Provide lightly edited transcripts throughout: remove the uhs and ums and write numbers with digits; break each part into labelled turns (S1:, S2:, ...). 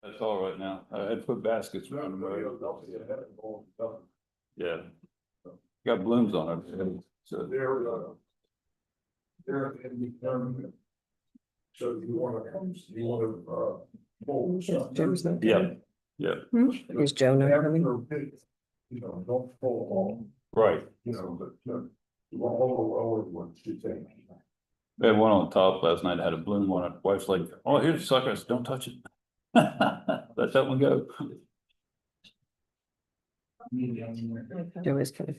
S1: That's all right now. I had put baskets around them. Yeah. Got blooms on it. So
S2: They're in the tournament. So you wanna.
S3: Joe's not
S1: yeah, yeah,
S3: Is Joe not coming?
S2: You know, don't pull all,
S1: right.
S2: you know, but, all the lower ones you take.
S1: We had one on top last night, had a bloom on it. Wife's like, oh, here's suckers, don't touch it. Let that one go.
S3: Joe is coming.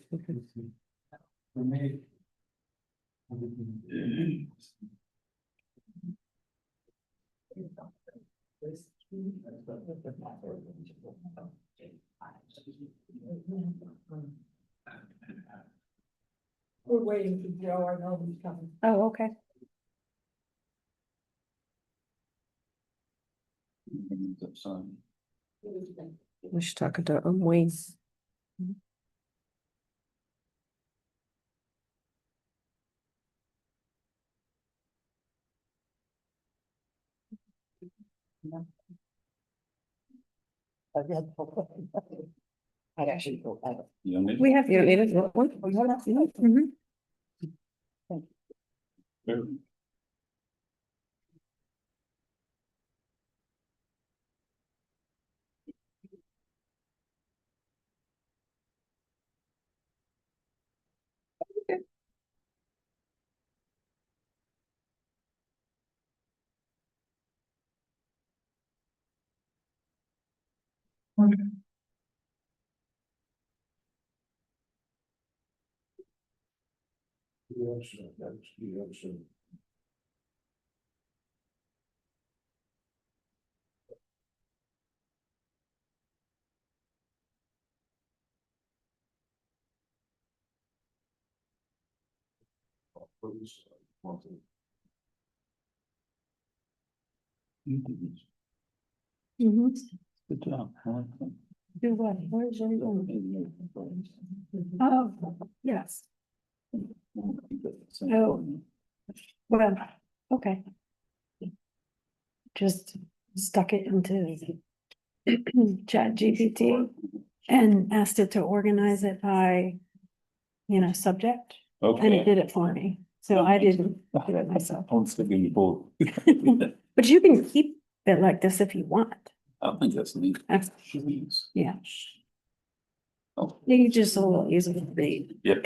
S4: We're waiting for Joe, I know he's coming.
S3: Oh, okay. We should talk to Wayne.
S4: I'd actually go.
S1: You don't need
S3: We have, you don't need it, you want one? Mhm.
S1: it?
S3: Mhm.
S1: Good job.
S3: Do what? Where's everyone? Oh, yes. Oh. Well, okay. Just stuck it into Chat GPT and asked it to organize it by, subject, and it
S1: Okay.
S3: did it for me. So I didn't do it myself.
S1: I'm sticking the board.
S3: But you can keep it like this if you want.
S1: I think that's neat.
S3: That's-
S1: Jeez.
S3: Yeah,
S1: Oh,
S3: you just a little easy to read.
S1: yep.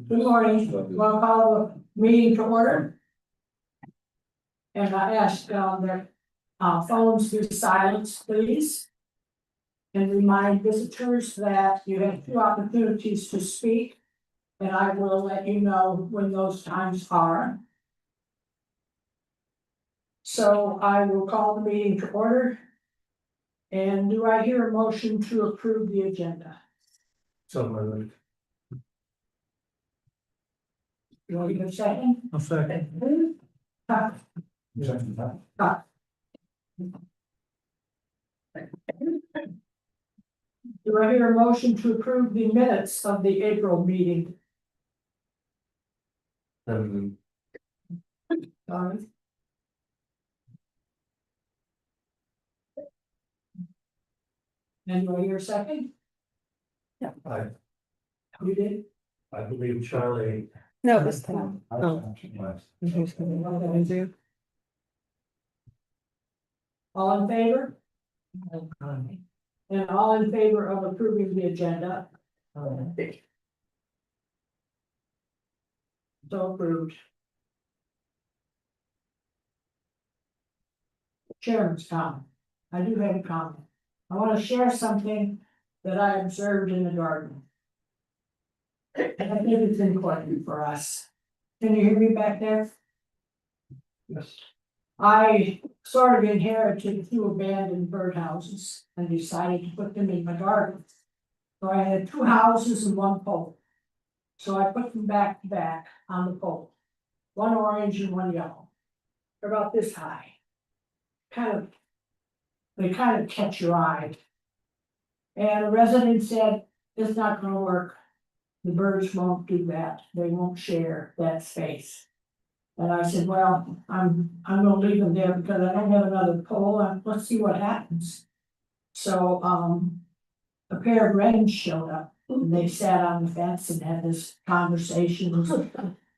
S4: Good morning, we'll call the meeting to order. And I ask that phones be silenced, please. And remind visitors that you have 2 opportunities to speak. And I will let you know when those times are. So I will call the meeting to order. And do I hear a motion to approve the agenda?
S2: Something
S4: Do I hear a second?
S2: like. A second.
S4: Do I hear a motion to approve the minutes of the April meeting? Sorry. And do I hear a second?
S2: I
S4: You did?
S2: believe Charlie.
S3: No, this time. Oh. Who's gonna do?
S4: All in favor? And all in favor of approving the agenda? So approved. Chairman's comment. I do have a comment. I want to share something that I observed in the garden. I think it's important for us. Can you hear me back there?
S2: Yes.
S4: I sort of inherited 2 abandoned birdhouses and decided to put them in my garden. So I had 2 houses and 1 pole. So I put them back to back on the pole. 1 orange and 1 yellow. They're about this high. They kind of catch your eye. And a resident said, it's not gonna work. The birds won't do that, they won't share that space. And I said, well, I'm gonna leave them there because I don't have another pole, and let's see what happens. So, a pair of wrens showed up, and they sat on the fence and had this conversation,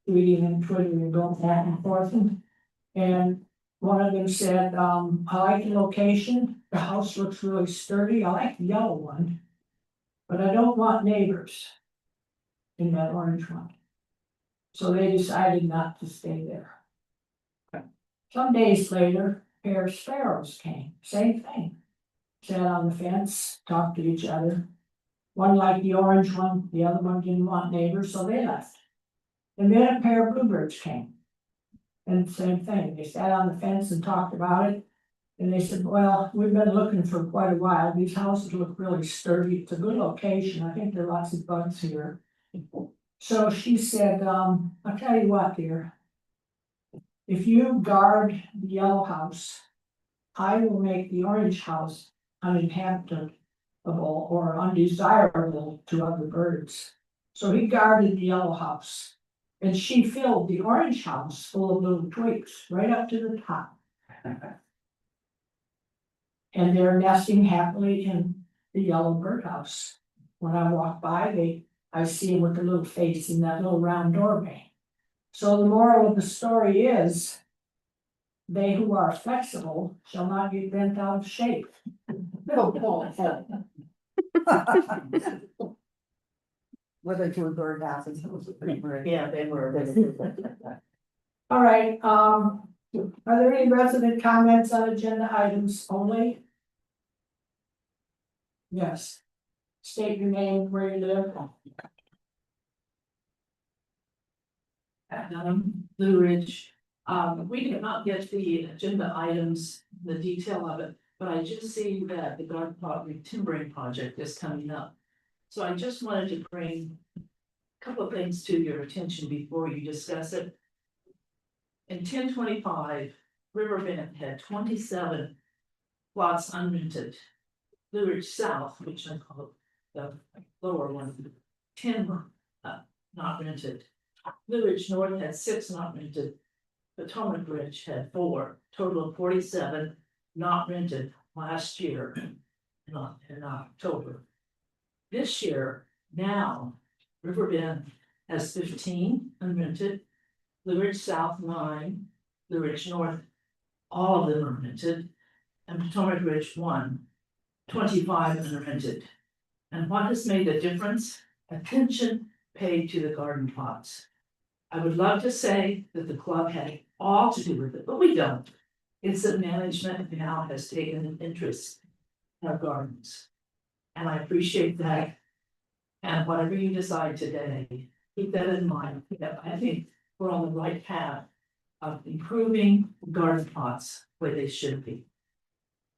S4: tweeting and twittering and going back and forth. And one of them said, I like the location, the house looks really sturdy, I like the yellow one. But I don't want neighbors in that orange one. So they decided not to stay there. Some days later, a pair of sparrows came, same thing. Sat on the fence, talked to each other. One liked the orange one, the other one didn't want neighbors, so they left. And then a pair of bluebirds came. And same thing, they sat on the fence and talked about it. And they said, well, we've been looking for quite a while, these houses look really sturdy, it's a good location, I think there are lots of bugs here. So she said, I'll tell you what, dear. If you guard the yellow house, I will make the orange house uninhabitable or undesirable to other birds. So he guarded the yellow house. And she filled the orange house full of little twigs, right up to the top. And they're nesting happily in the yellow birdhouse. When I walk by, I see them with a little face in that little round doorway. So the moral of the story is, they who are flexible shall not get bent out of shape.
S5: Whether to a bird houses.
S4: Yeah, they were. All right, are there any resident comments on agenda items only? Yes. State your name, where you live.
S6: Blue Ridge. We did not get the agenda items, the detail of it, but I just see that the garden plot retimbering project is coming up. So I just wanted to bring a couple of things to your attention before you discuss it. In 1025, Riverbend had 27 plots unrented. Blue Ridge South, which I call the lower one, 10 not rented. Blue Ridge North had 6 not rented. Potomac Ridge had 4, total of 47 not rented last year in October. This year, now, Riverbend has 15 unrented, Blue Ridge South 9, Blue Ridge North, all of them are rented, and Potomac Ridge 1, 25 unrented. And what has made the difference? Attention paid to the garden plots. I would love to say that the club had all to do with it, but we don't. It's that management now has taken an interest in our gardens. And I appreciate that. And whatever you decide today, keep that in mind. I think we're on the right path of improving garden plots where they should be.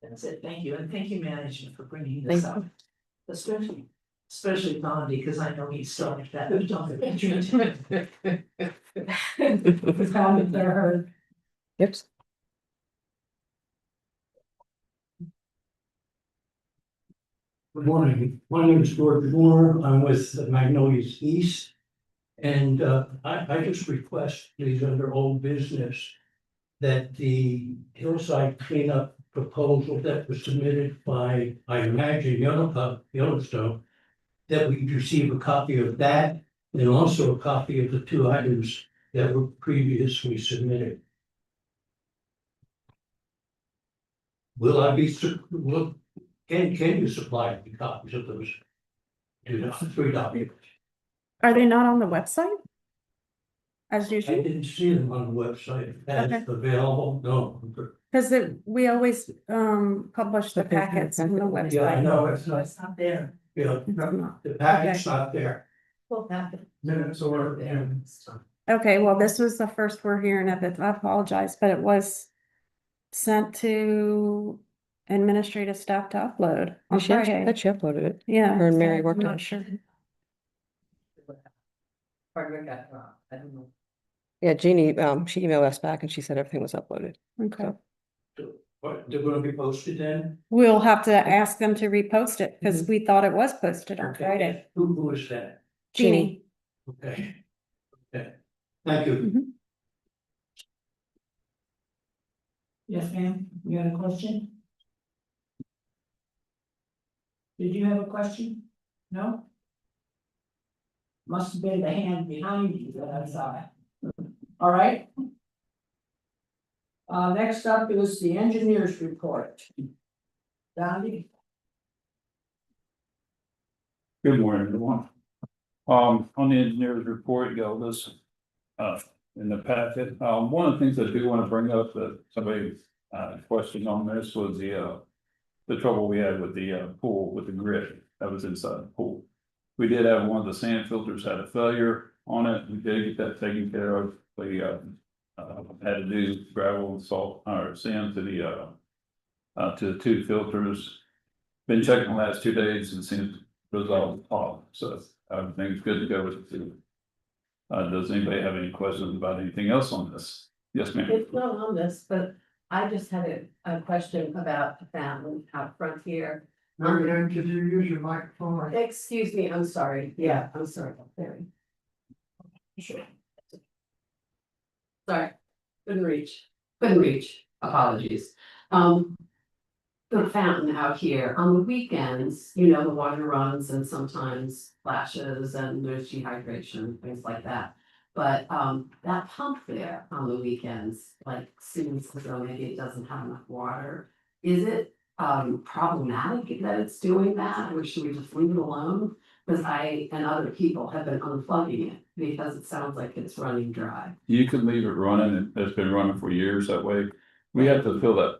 S6: That's it. Thank you. And thank you, management, for bringing this up. Especially Gandhi, because I know he started that.
S4: The comment there heard.
S5: Yep.
S7: Good morning, my name is George Moore, I'm with Magnolias East. And I just request, please, under old business, that the hillside cleanup proposal that was submitted by, I imagine, Yellowstone, that we receive a copy of that and also a copy of the 2 items that were previously submitted. Will I be, can you supply me copies of those? 3 documents.
S5: Are they not on the website? As
S7: I
S5: usual,
S7: didn't see them on the website as
S5: Okay.
S7: available, no.
S5: because we always publish the packets on the
S7: Yeah, I
S5: website.
S7: know, it's not,
S6: It's not there.
S7: yeah,
S5: It's not.
S7: the packet's not there.
S6: Well, packet.
S7: Minutes or.
S5: Okay, well, this was the first we're hearing of it. I apologize, but it was sent to administrative staff to upload on
S8: She actually,
S5: Friday.
S8: she uploaded it.
S5: Yeah.
S8: Her and
S5: so
S8: Mary
S5: I'm
S8: worked on
S5: not
S8: it.
S5: sure.
S4: Pardon me, I don't know.
S8: Yeah, Jeannie, she emailed us back and she said everything was uploaded.
S5: Okay.
S7: What, they're gonna be posted then?
S5: We'll have to ask them to repost it because
S8: Mhm.
S5: we thought it was posted on
S7: Okay.
S5: Friday.
S7: Who is that?
S5: Jeannie.
S7: Okay. Okay, thank you.
S5: Mhm.
S4: Yes, ma'am, you had a question? Did you have a question? No? Must have been the hand behind you that I saw. All right. Next up is the engineer's report. Donnie?
S1: Good morning, everyone. On the engineer's report, you got this, in the packet. One of the things I do want to bring up that somebody, questioned on this was the trouble we had with the, pool, with the grid that was inside the pool. We did have one of the sand filters had a failure on it. We did get that taken care of. We, had to do gravel and salt or sand to the two filters. Been checking the last 2 days and seems to resolve the problem, so everything's good to go with the two. Does anybody have any questions about anything else on this? Yes, ma'am.
S9: It's not on this, but I just had a question about the fountain out front here.
S2: Could you use your microphone?
S9: Excuse me, I'm sorry. Yeah, I'm sorry. Very. Sure. Sorry, couldn't reach, apologies. The fountain out here, on the weekends, you know, the water runs and sometimes flashes and there's dehydration, things like that. But that pump there on the weekends, like seems as though maybe it doesn't have enough water. Is it problematic that it's doing that, or should we just leave it alone? Because I and other people have been unplugging it because it sounds like it's running dry.
S1: You can leave it running. It's been running for years that way. We have to fill that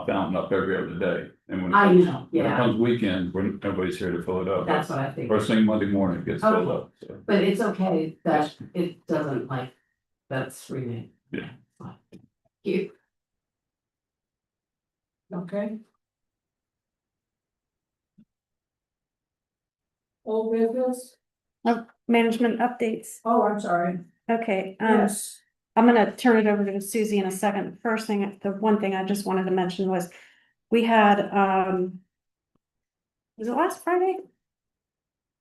S1: fountain up every other day. And when
S9: I
S1: it
S9: know,
S1: comes, when it
S9: yeah,
S1: comes weekend, when nobody's here to fill it up.
S9: that's what I think.
S1: First thing Monday morning it gets filled
S9: Okay.
S1: up. So.
S9: But it's okay that it doesn't like, that's rename.
S1: Yeah.
S9: Thank you.
S4: Okay. Old business?
S5: Management updates.
S4: Oh, I'm sorry.
S5: Okay,
S4: Yes.
S5: I'm gonna turn it over to Susie in a second. First thing, the one thing I just wanted to mention was we had, was it last Friday?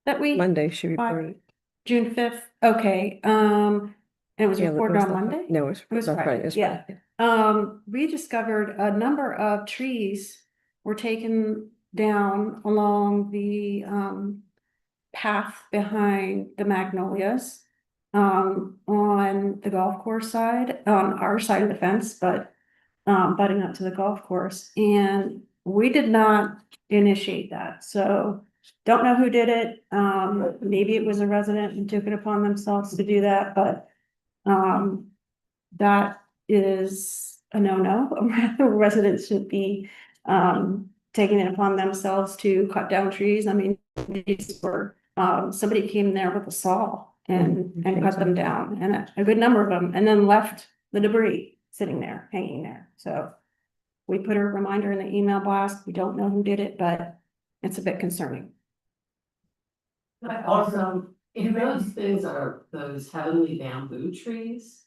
S5: That we,
S8: Monday, she reported.
S5: June 5th, okay, it was
S8: Yeah,
S5: reported
S8: was
S5: on
S8: the-
S5: Monday?
S8: No,
S5: It was
S8: not
S5: Friday,
S8: it's
S5: yeah.
S8: Friday.
S5: We discovered a number of trees were taken down along the, path behind the magnolias. On the golf course side, on our side of the fence, but, butting up to the golf course, and we did not initiate that, so. Don't know who did it, maybe it was a resident and took it upon themselves to do that, but, that is a no-no. Residents should be, taking it upon themselves to cut down trees. I mean, these were, somebody came there with a saw and cut them down, and a good number of them, and then left the debris sitting there, hanging there, so. We put a reminder in the email blast, we don't know who did it, but it's a bit concerning.
S9: But also, if those things are those heavenly bamboo trees,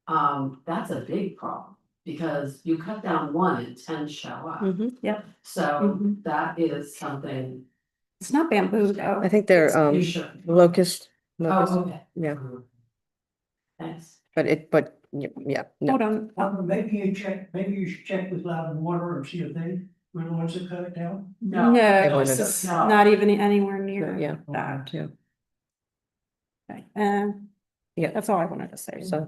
S9: that's a big problem. Because you cut down one and 10 show up,
S8: Mhm.
S9: so
S5: Mhm.
S9: that is something.
S5: It's not bamboo though.
S8: I think they're,
S9: You should.
S8: locust,
S9: Oh, okay,
S8: yeah,
S9: thanks.
S8: but, yeah, no.
S5: Hold on,
S7: Maybe you should check with Loud and Water and see if they were the ones that cut it down.
S5: no,
S8: No.
S5: it's
S9: No.
S5: not even anywhere near
S8: Yeah.
S5: that.
S8: Yeah.
S5: Okay,
S8: Yeah.
S5: that's all I wanted to say.
S8: So,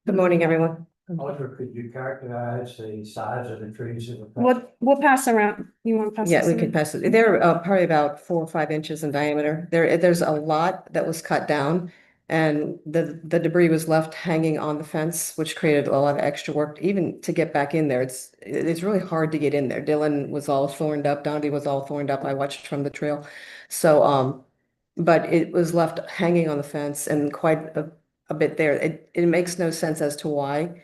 S8: good morning, everyone.
S2: Oliver, could you characterize the size of the trees that were?
S5: We'll pass around, you want to pass?
S8: Yeah,
S5: this
S8: we
S5: in?
S8: can pass it. They're probably about 4 or 5 inches in diameter. There's a lot that was cut down. And the debris was left hanging on the fence, which created a lot of extra work, even to get back in there. It's really hard to get in there. Dylan was all thorned up, Dondi was all thorned up. I watched from the trail. So, but it was left hanging on the fence and quite a bit there. It makes no sense as to why.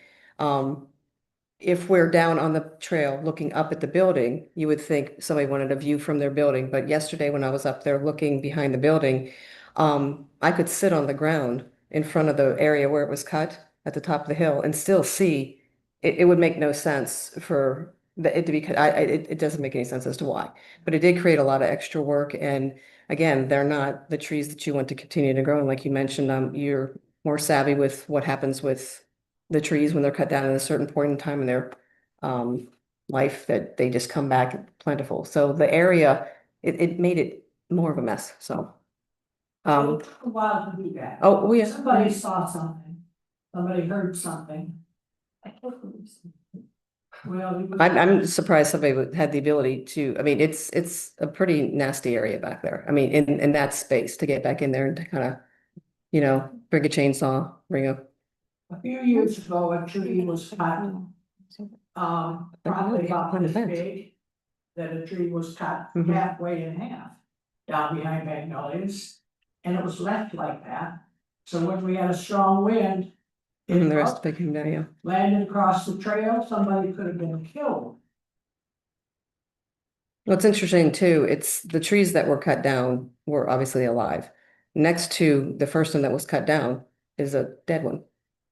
S8: if we're down on the trail looking up at the building, you would think somebody wanted a view from their building. But yesterday when I was up there looking behind the building, I could sit on the ground in front of the area where it was cut at the top of the hill and still see. It would make no sense for it to be cut. It doesn't make any sense as to why, but it did create a lot of extra work. And again, they're not the trees that you want to continue to grow. And like you mentioned, you're more savvy with what happens with the trees when they're cut down at a certain point in time in their life, that they just come back plentiful. So the area, it made it more of a mess, so.
S4: So it took a while to do that.
S8: Oh, yeah.
S4: Somebody saw something, somebody heard something. Well. it was-
S8: I'm surprised somebody had the ability to, I mean, it's a pretty nasty area back there. I mean, in that space to get back in there and to kind of, bring a chainsaw, bring a.
S4: A few years ago, a tree was cut, probably about
S8: Quite a
S4: this
S8: bit.
S4: big. That a tree was cut
S8: Mhm.
S4: halfway in half, down behind Magnolias, and it was left like that. So when we had a strong wind.
S8: And
S4: it
S8: the rest
S4: up,
S8: of it came down, yeah.
S4: landed across the trail, somebody could have been killed.
S8: What's interesting too, it's the trees that were cut down were obviously alive. Next to the first one that was cut down is a dead one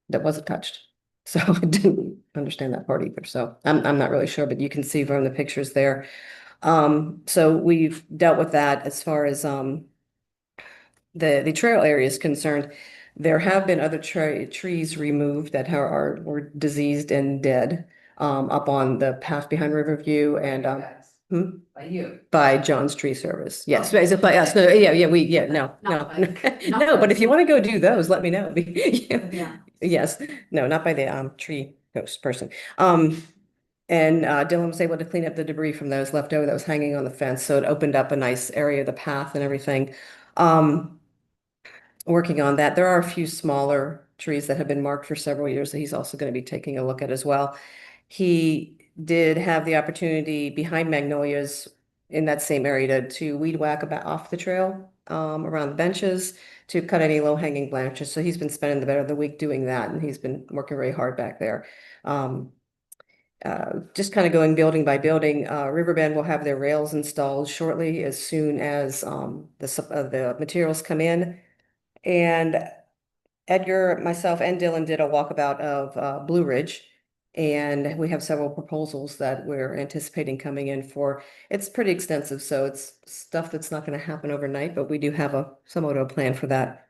S8: that wasn't touched. So I didn't understand that part either. So I'm not really sure, but you can see from the pictures there. So we've dealt with that as far as the trail area is concerned. There have been other trees removed that were diseased and dead up on the path behind Riverview and
S9: By you.
S8: by John's Tree Service. Yes,
S9: Oh.
S8: is it by us? No, no,
S9: Not
S8: no.
S9: by-
S8: No, but if you want to go do those, let me know.
S9: Yeah.
S8: Yes, no, not by the tree ghost person. And Dylan was able to clean up the debris from those left over that was hanging on the fence, so it opened up a nice area of the path and everything. Working on that, there are a few smaller trees that have been marked for several years that he's also going to be taking a look at as well. He did have the opportunity behind Magnolias in that same area to weed whack about off the trail around the benches to cut any low hanging branches. So he's been spending the better of the week doing that, and he's been working very hard back there. Just kind of going building by building. Riverbend will have their rails installed shortly as soon as the materials come in. And Edgar, myself, and Dylan did a walkabout of Blue Ridge. And we have several proposals that we're anticipating coming in for. It's pretty extensive, so it's stuff that's not going to happen overnight, but we do have somewhat of a plan for that.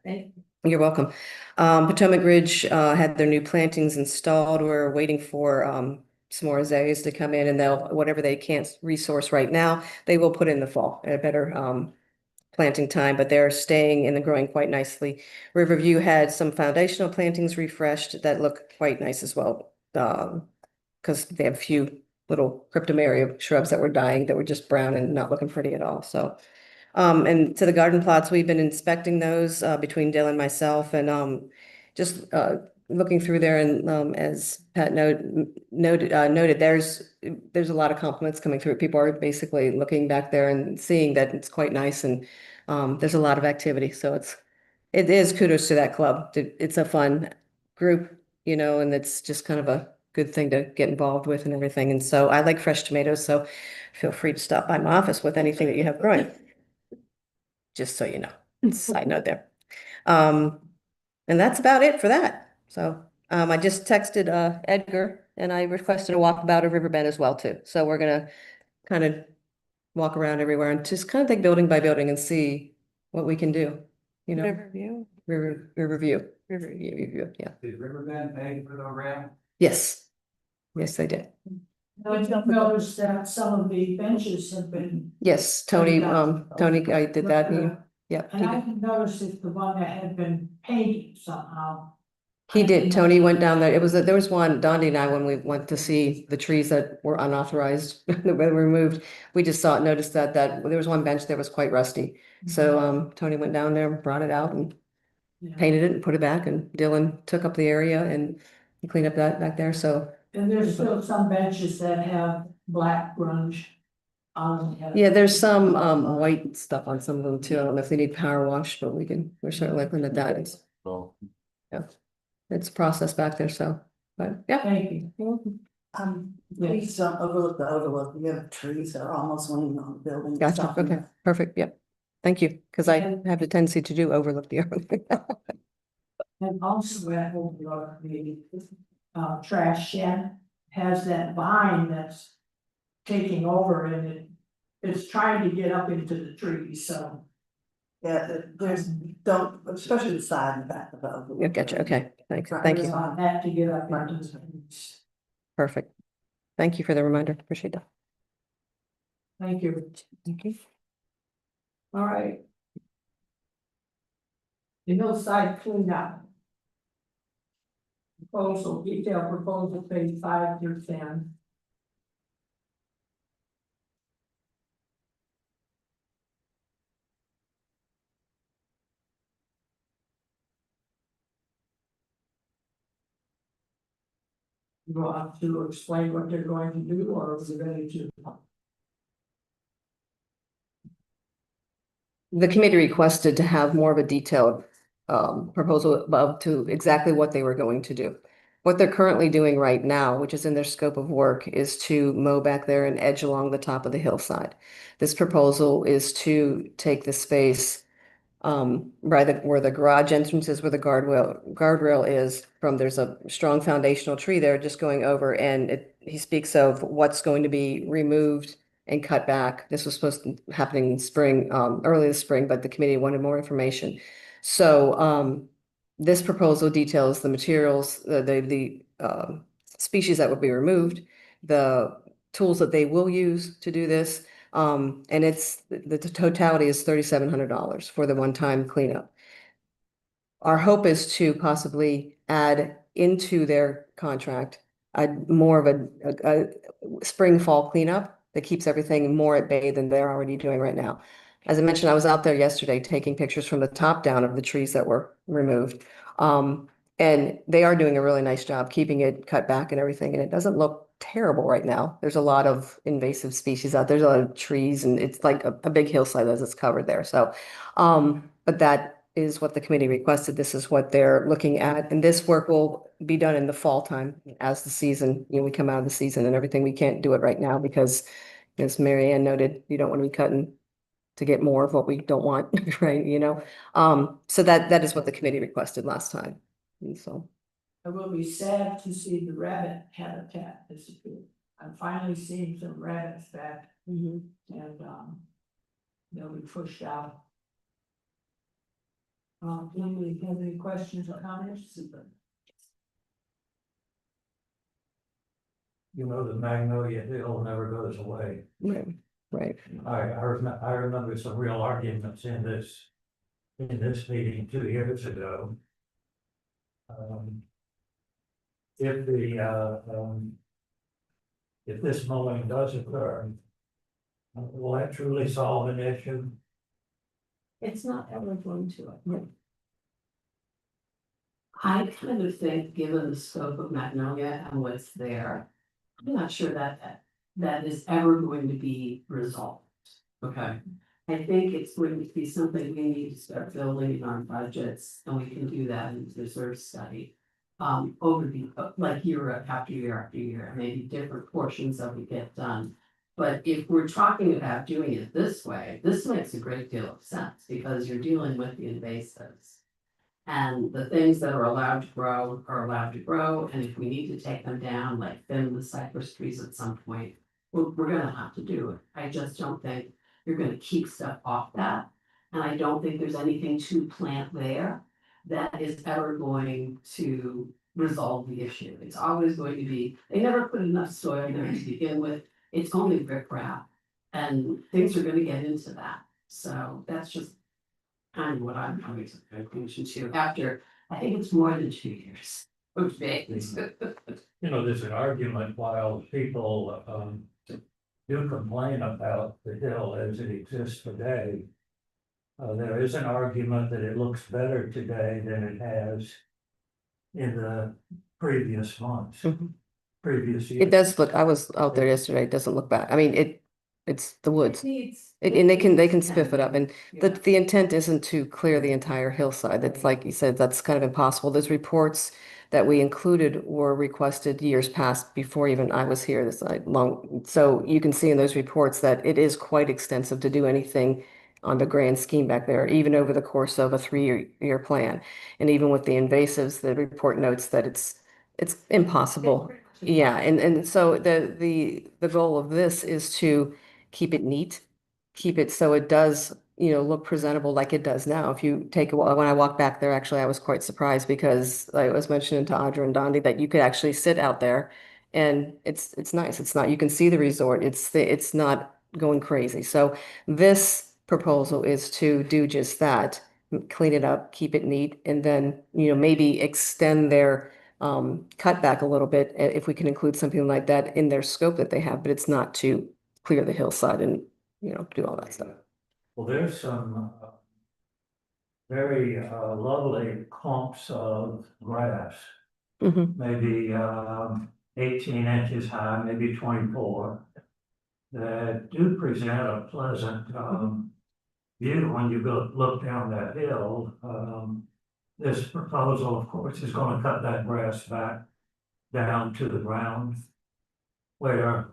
S8: You're welcome. Potomac Ridge had their new plantings installed. We're waiting for some more azaleas to come in, and whatever they can't resource right now, they will put in the fall at a better planting time, but they're staying and growing quite nicely. Riverview had some foundational plantings refreshed that look quite nice as well. Because they have a few little cryptomeria shrubs that were dying that were just brown and not looking pretty at all. So, and to the garden plots, we've been inspecting those between Dylan and myself, and just looking through there, and as Pat noted, there's a lot of compliments coming through. People are basically looking back there and seeing that it's quite nice, and there's a lot of activity. So it is kudos to that club. It's a fun group, and it's just kind of a good thing to get involved with and everything. And so I like fresh tomatoes, so feel free to stop by my office with anything that you have growing. Just so you know, side note there. And that's about it for that. So I just texted Edgar, and I requested a walkabout of Riverbend as well too. So we're gonna kind of walk around everywhere and just kind of take building by building and see what we can do.
S3: Riverview.
S8: Riverview, yeah.
S2: Did Riverbend pay for the ramp?
S8: Yes. Yes, they did.
S4: I noticed that some of the benches have been,
S8: Yes, Tony, I did that.
S4: and
S8: Yeah,
S4: I noticed if the one that had been painted somehow.
S8: he did. Tony went down there. There was one, Dondi and I, when we went to see the trees that were unauthorized, that were removed, we just noticed that there was one bench that was quite rusty. So, Tony went down there, brought it out and painted it and put it back, and Dylan took up the area and cleaned up that back there. So,
S4: And there's still some benches that have black grunge on them.
S8: yeah, there's some white stuff on some of them too. I don't know if they need power wash, but we're certainly looking at that.
S2: Well,
S8: It's a process back there, so, but yeah.
S4: Thank you.
S8: You're welcome.
S10: Please don't overlook the overlook. We have trees that are almost leaning on the building. It's
S8: Gotcha,
S10: stopping
S8: okay,
S10: them.
S8: perfect, yep. Thank you, because I have the tendency to do overlook the overlook.
S4: And also that overlook, the trash shed has that vine that's taking over and it's trying to get up into the trees, so.
S10: Yeah, there's, don't, especially the side and back of the overlook.
S8: Yeah, gotcha, okay, thanks,
S10: Right,
S8: thank
S10: there's
S8: you,
S10: on
S4: That to get up into the trees.
S8: perfect. Thank you for the reminder, appreciate that.
S4: Thank you.
S8: Thank you.
S4: All right. The hillside cleanup. Proposal, detailed proposal, page 5 through 10. You want to explain what they're going to do, or is it ready to?
S8: The committee requested to have more of a detailed proposal above to exactly what they were going to do. What they're currently doing right now, which is in their scope of work, is to mow back there and edge along the top of the hillside. This proposal is to take the space right where the garage entrance is, where the guardrail is, from there's a strong foundational tree there just going over, and he speaks of what's going to be removed and cut back. This was supposed to happen in spring, early this spring, but the committee wanted more information. So this proposal details the materials, the species that would be removed, the tools that they will use to do this. And it's the totality is $3,700 for the one-time cleanup. Our hope is to possibly add into their contract more of a spring fall cleanup that keeps everything more at bay than they're already doing right now. As I mentioned, I was out there yesterday taking pictures from the top down of the trees that were removed. And they are doing a really nice job keeping it cut back and everything, and it doesn't look terrible right now. There's a lot of invasive species out there. There's a lot of trees, and it's like a big hillside as it's covered there. So, but that is what the committee requested. This is what they're looking at, and this work will be done in the fall time as the season, we come out of the season and everything. We can't do it right now because, as Mary Ann noted, you don't want to be cutting to get more of what we don't want, right? So that is what the committee requested last time. And so,
S4: I will be sad to see the rabbit habitat disappear. I'm finally seeing some rabbits back and they'll be pushed out. Anybody have any questions or comments?
S7: You know, the Magnolia Hill never goes away.
S8: right.
S7: I remember some real arguments in this meeting 2 years ago. If this mowing does occur, will that truly solve an issue?
S9: It's not ever going to. I kind of think, given the scope of Magnolia and what's there, I'm not sure that is ever going to be resolved. Okay. I think it's going to be something we need to start building in our budgets, and we can do that in the reserve study. Over the, like year after year after year, maybe different portions of it get done. But if we're talking about doing it this way, this makes a great deal of sense because you're dealing with the invasives. And the things that are allowed to grow are allowed to grow, and if we need to take them down, like thin the cypress trees at some point, we're gonna have to do it. I just don't think you're gonna keep stuff off that. And I don't think there's anything to plant there that is ever going to resolve the issue. It's always going to be, they never put enough soil there to begin with. It's only riprap, and things are gonna get into that. So that's just kind of what I'm coming to the conclusion to after, I think it's more than 2 years. Okay.
S7: There's an argument while people do complain about the hill as it exists today. There is an argument that it looks better today than it has in the previous months, previous years.
S8: It does look, I was out there yesterday, it doesn't look bad. I mean, it It's the woods.
S9: Needs.
S8: And they can spiff it up, and
S9: Yeah.
S8: the intent isn't to clear the entire hillside. It's like you said, that's kind of impossible. Those reports that we included were requested years past before even I was here this long. So you can see in those reports that it is quite extensive to do anything on the grand scheme back there, even over the course of a 3-year plan. And even with the invasives, the report notes that it's impossible. Yeah, and so the goal of this is to keep it neat, keep it so it does, look presentable like it does now. If you take a while, when I walked back there, actually, I was quite surprised because I was mentioning to Audra and Dondi that you could actually sit out there and it's nice. It's not, you can see the resort. It's not going crazy. So this proposal is to do just that, clean it up, keep it neat, and then, maybe extend their cut back a little bit, if we can include something like that in their scope that they have, but it's not to clear the hillside and, do all that stuff.
S7: Well, there's some very lovely clumps of grass,
S8: Mhm.
S7: maybe 18 inches high, maybe 24, that do present a pleasant view when you go look down that hill. This proposal, of course, is going to cut that grass back down to the ground, where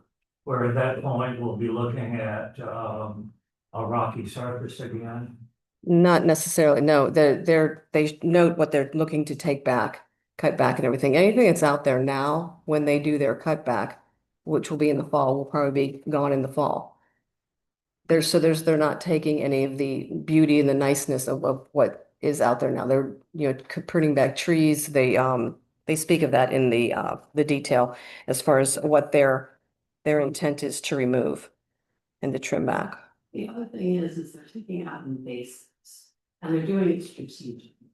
S7: at that point we'll be looking at a rocky surface again.
S8: Not necessarily, no, they note what they're looking to take back, cut back and everything. Anything that's out there now, when they do their cutback, which will be in the fall, will probably be gone in the fall. They're not taking any of the beauty and the niceness of what is out there now. They're, pruning back trees. They speak of that in the detail as far as what their intent is to remove and to trim back.
S9: The other thing is they're taking out invasives, and they're doing it strategically.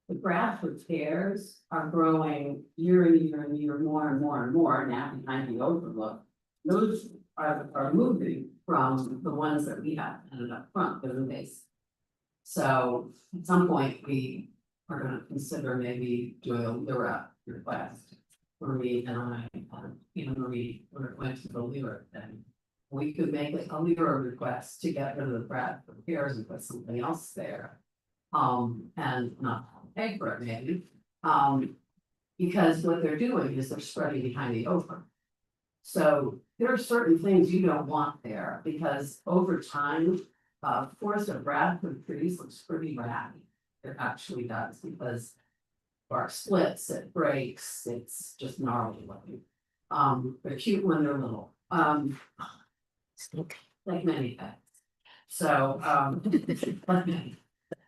S9: The grass repairs are growing year and year and year, more and more and more now behind the overlook. Those are moving from the ones that we have ended up front, the invasive. So at some point, we are gonna consider maybe doing a LIRA request. Marie and I, Marie, we're going to the LIRA thing. We could make a LIRA request to get rid of the grass repairs and put something else there. And not pay for it maybe, because what they're doing is they're spreading behind the over. So there are certain things you don't want there, because over time, forest of Bradford trees looks pretty ratty. It actually does, because bark splits, it breaks, it's just gnarly looking. They're cute when they're little, like many things. So, like many.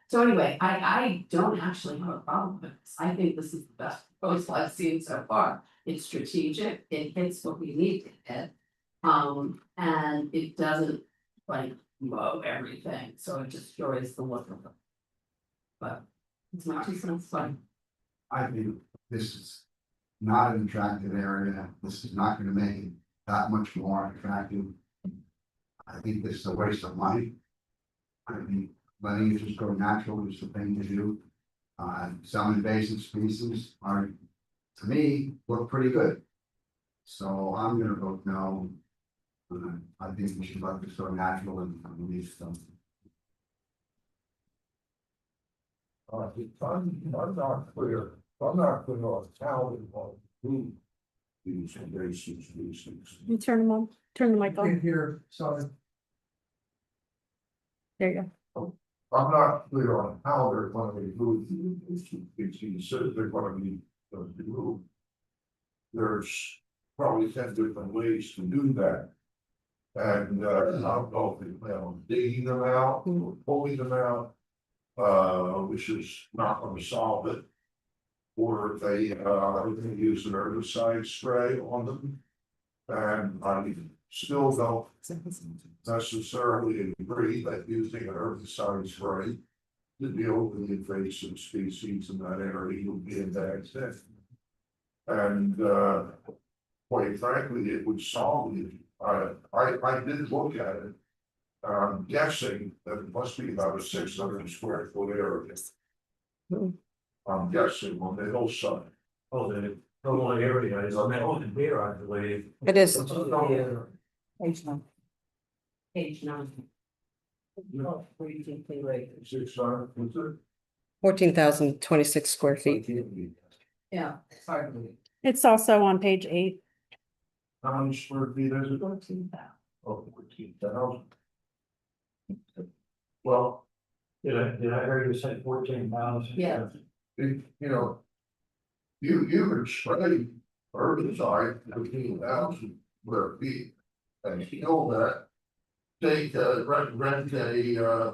S9: So anyway, I don't actually have a problem with this. I think this is the best proposal I've seen so far. It's strategic, it hits what we need to hit. And it doesn't like blow everything, so it destroys the look of it. But it's not too fun.
S2: I think this is not an attractive area. This is not gonna make it that much more attractive. I think this is a waste of money. I mean, letting it just go natural is the thing to do. Some invasive species are, to me, look pretty good. So I'm gonna vote no. I think we should let this go natural and release them. I'm not clear on how we want to move these invasive species.
S3: You turn the mic on.
S2: Here, sorry.
S3: There you go.
S2: I'm not clear on how they're going to remove the species, so they're going to be removed. There's probably 10 different ways to do that. And I don't know if they plan on digging them out or pulling them out, which is not going to solve it. Or if they use an herbicide spray on them. And I still don't necessarily agree that using an herbicide spray to deal with the invasive species in that area would be a bad thing. And quite frankly, it would solve it. I did look at it. I'm guessing that it must be about a 600 square foot area. I'm guessing on the hillside.
S7: Oh, the total area is on that one here, I believe.
S8: It is.
S9: Page 9. Oh, where you can play right.
S2: 600, what's it?
S8: 14,026 square feet.
S9: Yeah, it's hard to read.
S3: It's also on page 8.
S2: How many square feet is it?
S9: 14,000.
S2: Oh, 14,000. Well,
S7: Did I hear you say 14,000?
S9: Yeah.
S2: you know. You could spread herbicide 15,000 square feet. And kill that. Take rent a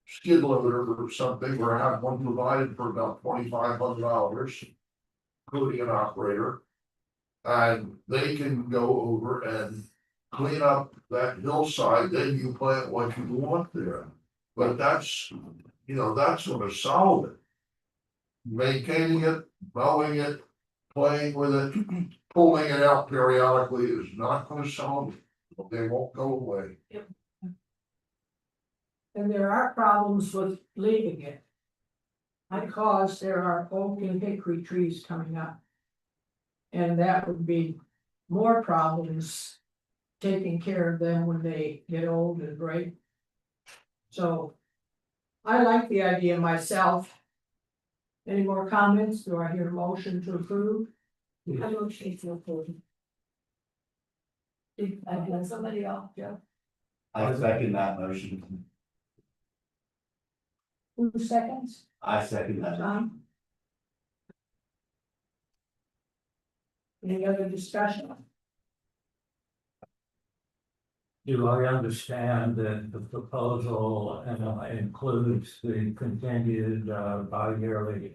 S2: skid loader or something, or have one provided for about $2,500. Including an operator. And they can go over and clean up that hillside, then you plant what you want there. But that's, that's gonna solve it. Maintaining it, mowing it, playing with it, pulling it out periodically is not gonna solve it. They won't go away.
S4: And there are problems with leaving it. Because there are oak and hickory trees coming up. And that would be more problems taking care of them when they get old and break. So I like the idea myself. Any more comments? Do I hear a motion to approve?
S9: I motion to approve.
S4: Did I have somebody else, Joe?
S11: I second that motion.
S4: Who seconds?
S11: I second that.
S4: John? Any other discussion?
S7: Do I understand that the proposal includes the continued bi-yearly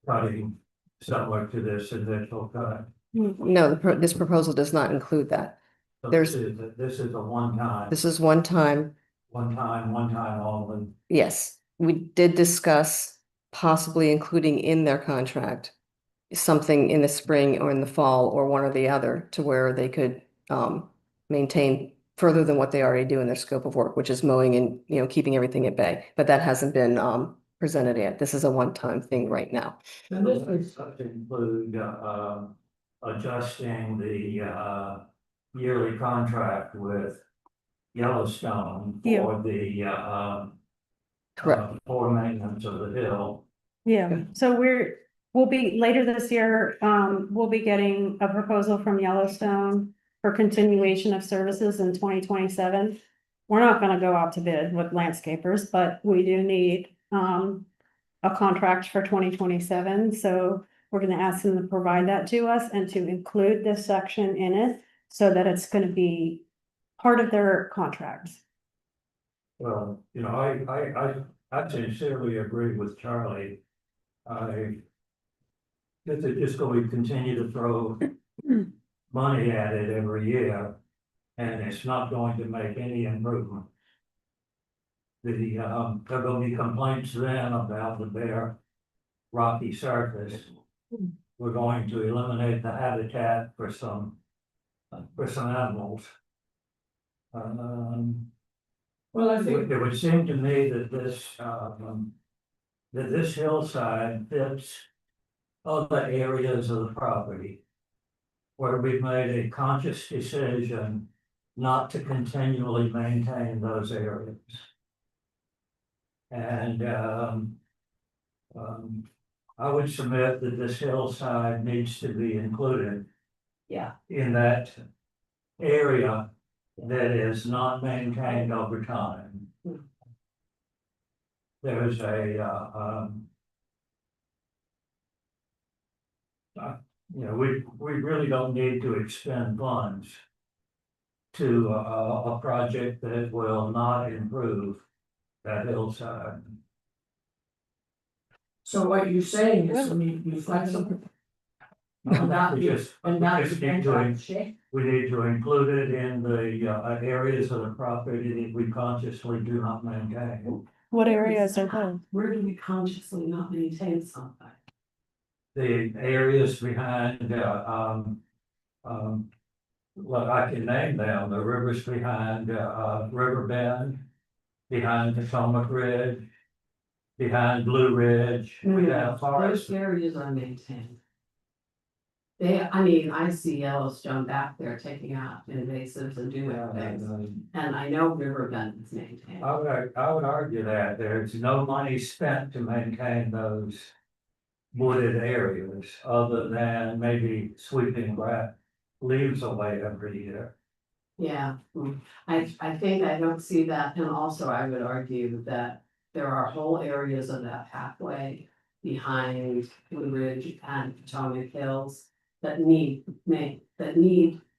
S7: cutting similar to this initial cut?
S8: No, this proposal does not include that.
S7: So
S8: There's-
S7: This is a one-time,
S8: This is one time.
S7: one time only.
S8: Yes, we did discuss possibly including in their contract something in the spring or in the fall or one or the other to where they could maintain further than what they already do in their scope of work, which is mowing and, keeping everything at bay. But that hasn't been presented yet. This is a one-time thing right now.
S4: And this is,
S7: Include adjusting the yearly contract with Yellowstone
S3: Yeah.
S7: for the
S8: Correct.
S7: for maintenance of the hill.
S3: Yeah, so we'll be, later this year, we'll be getting a proposal from Yellowstone for continuation of services in 2027. We're not gonna go out to bid with landscapers, but we do need, a contract for 2027, so we're gonna ask them to provide that to us and to include this section in it so that it's gonna be part of their contracts.
S7: Well, I sincerely agree with Charlie. I guess they're just going to continue to throw money at it every year, and it's not going to make any improvement. There are going to be complaints then about the bare rocky surface. We're going to eliminate the habitat for some animals.
S4: well, I think,
S7: It would seem to me that this hillside fits other areas of the property where we've made a conscious decision not to continually maintain those areas. And I would submit that this hillside needs to be included.
S9: Yeah.
S7: In that area that is not maintained over time. There's we really don't need to expend funds to a project that will not improve that hillside.
S4: so what you're saying is, I mean, you flexible. Not
S7: We
S4: be,
S7: just-
S4: and not
S7: we just
S4: be
S7: need to-
S4: anti-shade.
S7: We need to include it in the areas of the property that we consciously do not maintain.
S3: What areas are those?
S9: Where do we consciously not maintain something?
S7: The areas behind, well, I can name them, the rivers behind, River Bend, behind Potomac Ridge, behind Blue Ridge, we have
S9: Those
S7: forest.
S9: areas are maintained. I mean, I see Yellowstone back there taking out invasives and doing things, and I know Riverbend is maintained.
S7: I would argue that there's no money spent to maintain those wooded areas, other than maybe sweeping leaves away every year.
S9: Yeah, I think I don't see that, and also I would argue that there are whole areas of that pathway behind Blue Ridge and Potomac Hills that need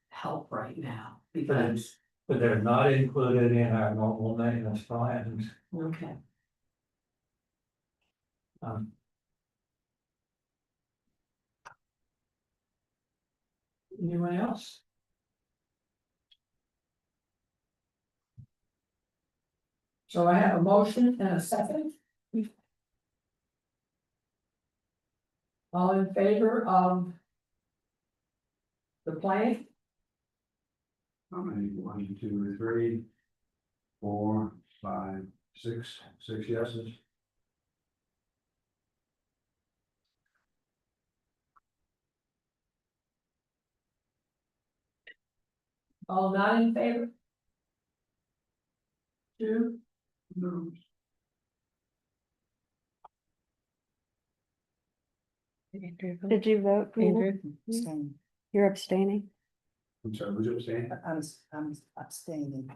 S9: help right now, because,
S7: But they're not included in our normal maintenance plans.
S9: okay.
S7: Um,
S4: Anyone else? So I have a motion and a second. All in favor of the plan?
S2: How many? 1, 2, 3, 4, 5, 6, 6 yeses.
S4: All not in favor? 2,
S2: No.
S3: Did you vote? Nina?
S10: Abstain.
S3: You're abstaining?
S2: I'm sorry, was it saying?
S10: I'm abstaining.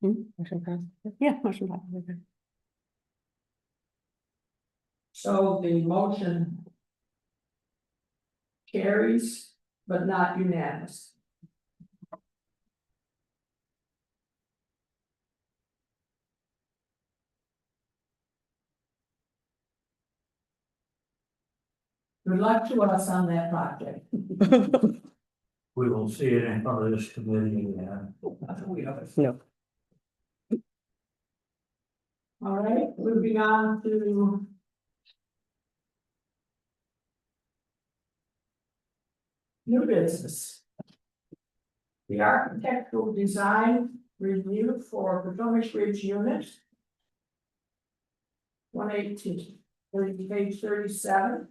S8: Motion passed.
S3: Yeah, motion passed.
S4: so the motion carries, but not unanimous. Good luck to us on that project.
S7: We will see it in front of this committee again.
S8: No.
S4: All right, moving on to. New business. The architectural design review for Potomac Ridge unit. 118, page 37.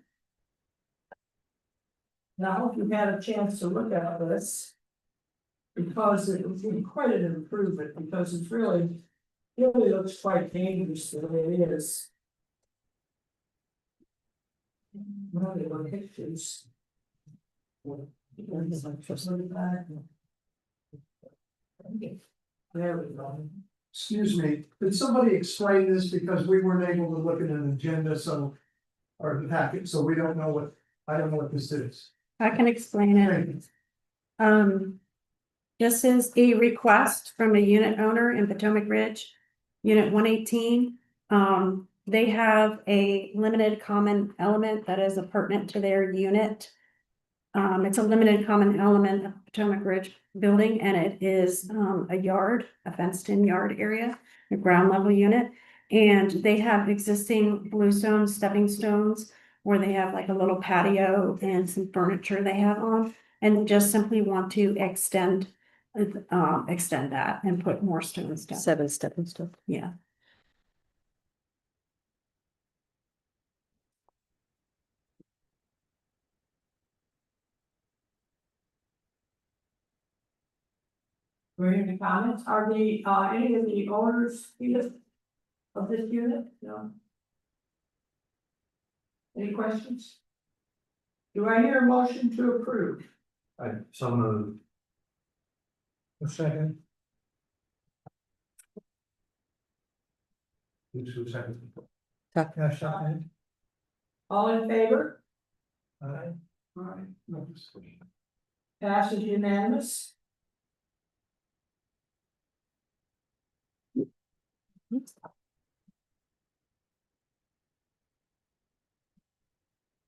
S4: Now, I hope you've had a chance to look at this. Because it would be quite an improvement, because it's really looks quite dangerous the way it is. Well, they were pictures. There we go.
S12: Excuse me, could somebody explain this, because we weren't able to look at an agenda, so. Or the packet, so we don't know I don't know what this is.
S3: I can explain
S12: Thank
S3: it.
S12: you.
S3: This is a request from a unit owner in Potomac Ridge, unit 118. They have a limited common element that is pertinent to their unit. It's a limited common element of Potomac Ridge building, and it is a yard, a fenced-in yard area, a ground level unit. And they have existing bluestone stepping stones where they have like a little patio and some furniture they have on, and they just simply want to extend that and put more stones down.
S8: 7 stepping stone.
S3: Yeah.
S4: Do we have any comments? Are the, any of the owners here of this unit? No. Any questions? Do I hear a motion to approve?
S7: So moved.
S12: A second.
S2: Who's who second?
S12: Yeah, second.
S4: All in favor?
S12: Aye.
S4: Alright,
S2: No discussion.
S4: passes unanimous.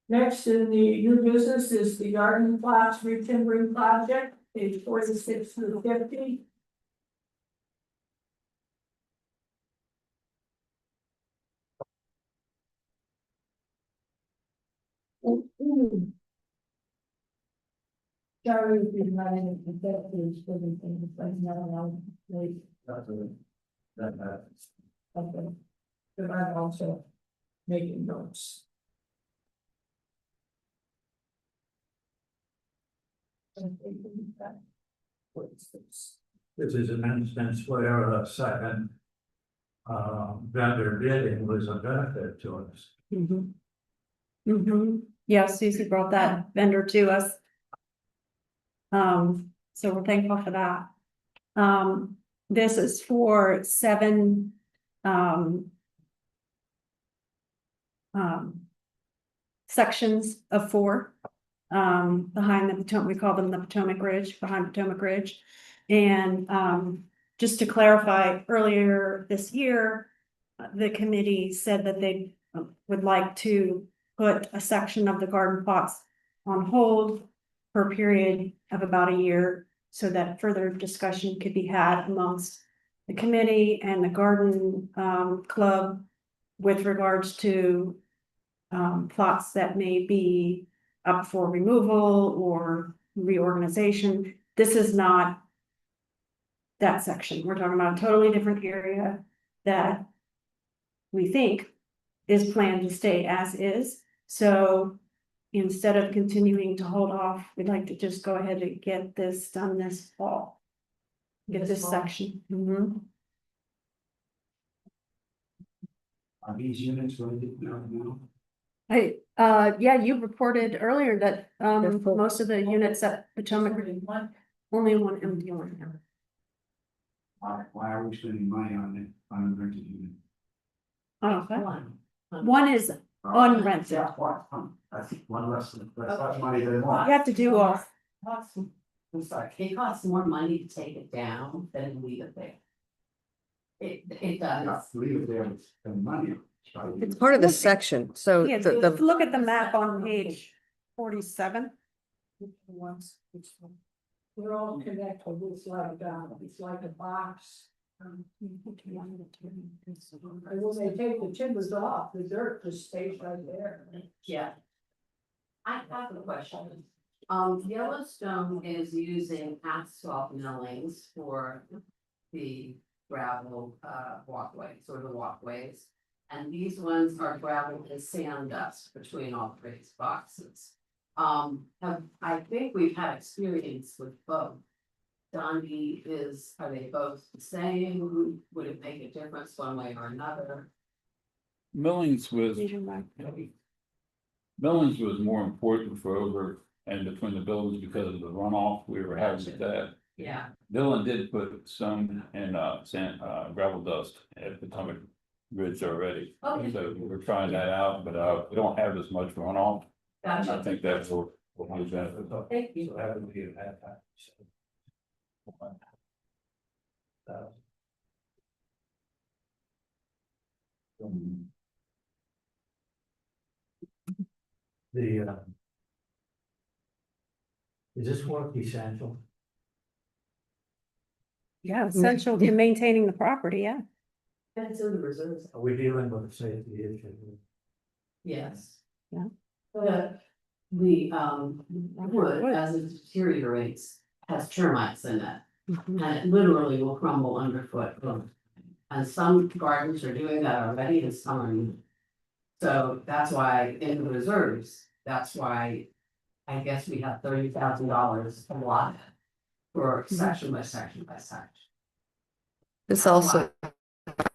S4: Next in the new business is the garden plots retimbering project, page 46 through 50. Sorry, if you're not in the executives, but in the things like now, like. Okay. But I'm also making notes. What is this?
S7: This is an instance where a second vendor bidding was a benefit to us.
S3: Yeah, Susie brought that vendor to us. So we're thankful for that. This is for 7, sections of 4, behind the Potomac, we call them the Potomac Ridge, behind Potomac Ridge. And, just to clarify, earlier this year, the committee said that they would like to put a section of the garden plots on hold for a period of about a year, so that further discussion could be had amongst the committee and the garden, club with regards to plots that may be up for removal or reorganization. This is not that section. We're talking about a totally different area that we think is planned to stay as is. So instead of continuing to hold off, we'd like to just go ahead and get this done this fall. Get this section.
S11: Are these units going to be now?
S3: Yeah, you reported earlier that, most of the units at Potomac, only one empty one now.
S11: Why are we spending money on it, on rented unit?
S3: Oh, okay. One is unrented.
S11: Yeah, what? I think one less than, that's money than one.
S3: You have to do all.
S9: I'm sorry, it costs more money to take it down than leave it there. It does.
S11: Not leave it there and spend money.
S8: It's part of the section, so
S3: Yeah,
S8: the
S3: look at the map on page 47.
S4: They're all connected, it's like a box. And when they take the timbers off, the dirt just stays right there.
S9: Yeah. I have a question. Yellowstone is using asphalt millings for the gravel walkways or the walkways. And these ones are gravel and sand dust between all 3 boxes. I think we've had experience with both. Donnie are they both the same? Would it make a difference one way or another?
S1: Millings was more important for over and between the buildings because of the runoff we were having with that.
S9: Yeah.
S1: Dylan did put some in sand, gravel dust at Potomac Ridge already.
S9: Okay.
S1: So we're trying that out, but we don't have as much runoff. I
S9: Gotcha.
S1: think that's what we benefit.
S9: Thank you.
S7: So haven't we had that? The is this work essential?
S3: Yeah, essential to maintaining the property, yeah.
S9: That's in the reserves.
S7: Are we dealing with a safety issue?
S9: Yes.
S3: Yeah.
S9: The wood, as it deteriorates, has termites in it, and it literally will crumble underfoot. And some gardens are doing that already, and some are not. So that's why in the reserves, that's why I guess we have $30,000 a lot for section by section by section.
S8: this also,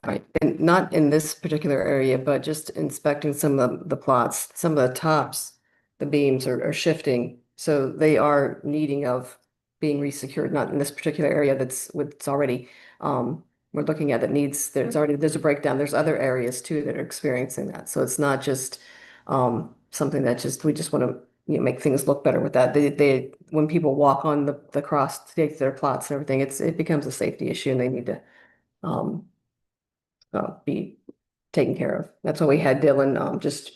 S8: right, and not in this particular area, but just inspecting some of the plots, some of the tops, the beams are shifting. So they are needing of being resecured, not in this particular area that's already, we're looking at that needs, there's a breakdown. There's other areas too that are experiencing that. So it's not just, something that we just want to, make things look better with that. When people walk on the cross to take their plots and everything, it becomes a safety issue and they need to, be taken care of. That's why we had Dylan, just,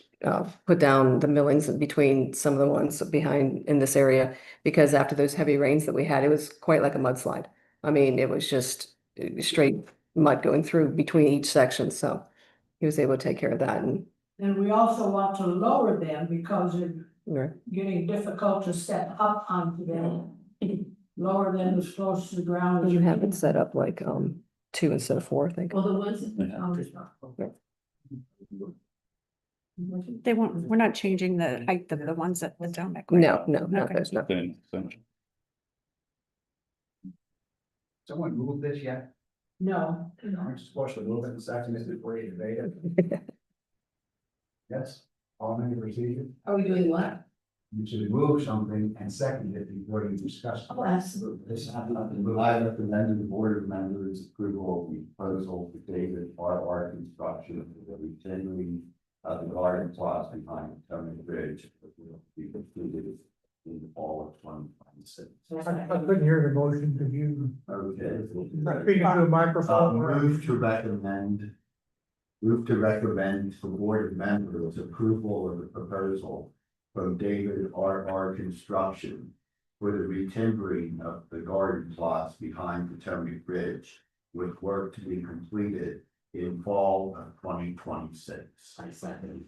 S8: put down the millings in between some of the ones behind in this area, because after those heavy rains that we had, it was quite like a mudslide. I mean, it was just straight mud going through between each section, so he was able to take care of that and.
S4: And we also want to lower them because it's
S8: Right.
S4: getting difficult to step up onto them. Lower them as close to the ground as
S8: You
S4: you
S8: have
S4: can.
S8: it set up like, 2 2 instead of 4, I think.
S9: Well, the ones in the
S5: We're not changing the height of the ones at the Potomac.
S8: No, not
S5: Okay.
S8: those, no.
S1: Then, so-
S11: Someone moved this yet?
S4: No,
S11: Aren't you supposed to move it and second it before you debate it? Yes, parliamentary procedure,
S4: are we doing what?
S11: you should move something and second it before you discuss. it.
S4: Oh, absolutely.
S11: This is nothing to move.
S13: I recommend the board of members approval of the proposal for David R. construction for the retaining of the garden plot behind the Potomac Bridge, which will be completed in the fall of 2026.
S12: I couldn't hear the motion, could you
S13: Okay.
S12: speak into the microphone?
S13: Move to recommend the board of members approval of the proposal from David R. Construction for the retimbering of the garden plots behind Potomac Bridge, with work to be completed in fall of 2026.
S9: I second.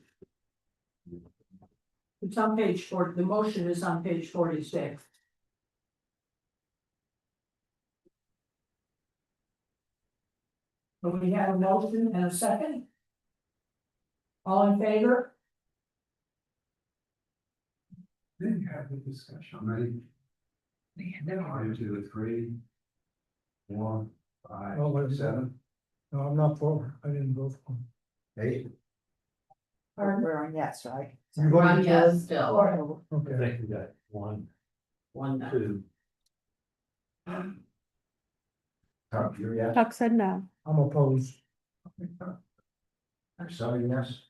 S4: It's on page 40, the motion is on page 46. So we have a motion and a second. All in favor?
S11: Then you have the discussion, ready? 1, 2, 3. 4, 5,
S12: Oh, wait.
S11: 7,
S12: No, I'm not for, I didn't vote for.
S11: 8.
S10: We're on yes, right?
S12: You
S9: One
S12: voted
S9: yes still,
S12: for? Okay.
S7: think we got 1,
S9: one no.
S7: 2.
S11: Tom, you're yes?
S5: Chuck said no.
S12: I'm opposed.
S11: So yes.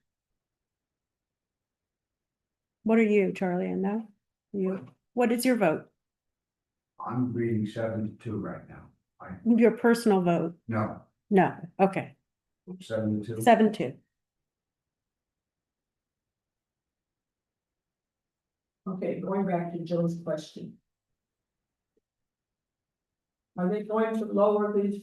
S5: What are you, Charlie, and no? You, what is your vote?
S11: I'm reading 7 to 2 right now.
S5: Your personal vote?
S11: No,
S5: No, okay,
S11: 7 to 2.
S5: 7-2.
S4: Okay, going back to Joe's question. Are they going to lower these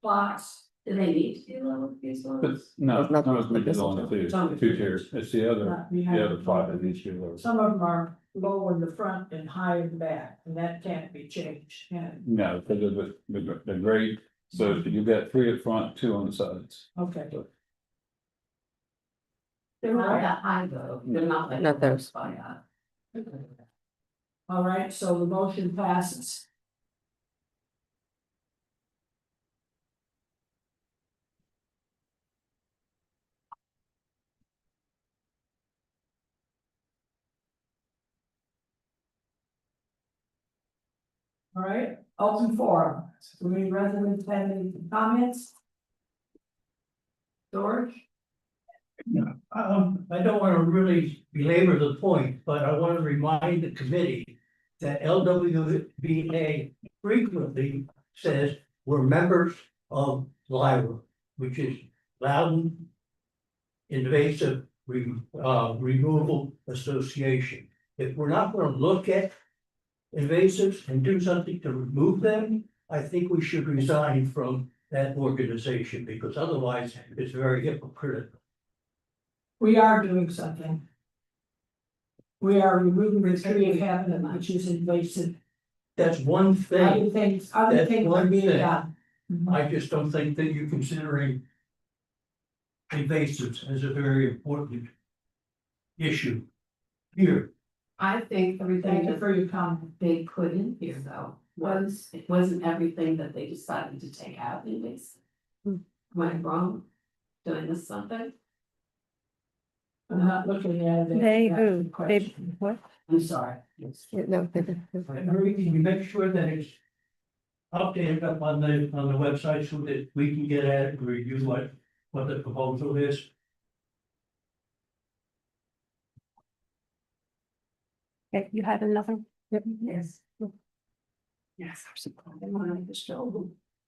S4: plots?
S9: Do they need to be lowered, these
S1: But
S9: ones?
S1: no,
S8: It's not-
S1: no, it's
S8: this is
S1: on the
S9: it's on the
S1: two tiers, it's the other,
S4: Not behind
S1: the other
S4: the
S1: plot
S4: front.
S1: that needs to be lower.
S4: Some of them are low in the front and high in the back, and that can't be changed, can it?
S1: No, because of the grade, so you got 3 at front, 2 on the sides.
S4: Okay.
S9: They're not that high though, they're not like.
S8: Not those.
S9: By,
S4: All right, so the motion passes. All right, open forum. Do we residents have any comments? George?
S7: I don't want to really belabor the point, but I want to remind the committee that LWBA frequently says we're members of LIRA, which is Loudon Invasive Removal Association. If we're not going to look at invasives and do something to remove them, I think we should resign from that organization, because otherwise it's very hypocritical.
S4: We are doing something. We are removing the tree of heaven, which is invasive.
S7: That's one thing.
S4: Other
S7: That's
S4: things are
S7: one
S4: being
S7: thing.
S4: done.
S7: I just don't think that you're considering invasives as a very important issue here.
S9: I think everything
S4: Thank you
S9: that
S4: for your comment.
S9: they put in here though, it wasn't everything that they decided to take out in this. Am I wrong? Did I miss something?
S4: I'm not looking at it.
S5: They
S4: That's
S5: who,
S4: the
S5: they,
S4: question.
S5: what?
S9: I'm sorry.
S8: Yeah, no,
S7: Marie, can you make sure that it's updated up on the website so that we can get at it and review what the proposal is?
S5: Okay, you had another?
S9: Yes.
S5: Yes.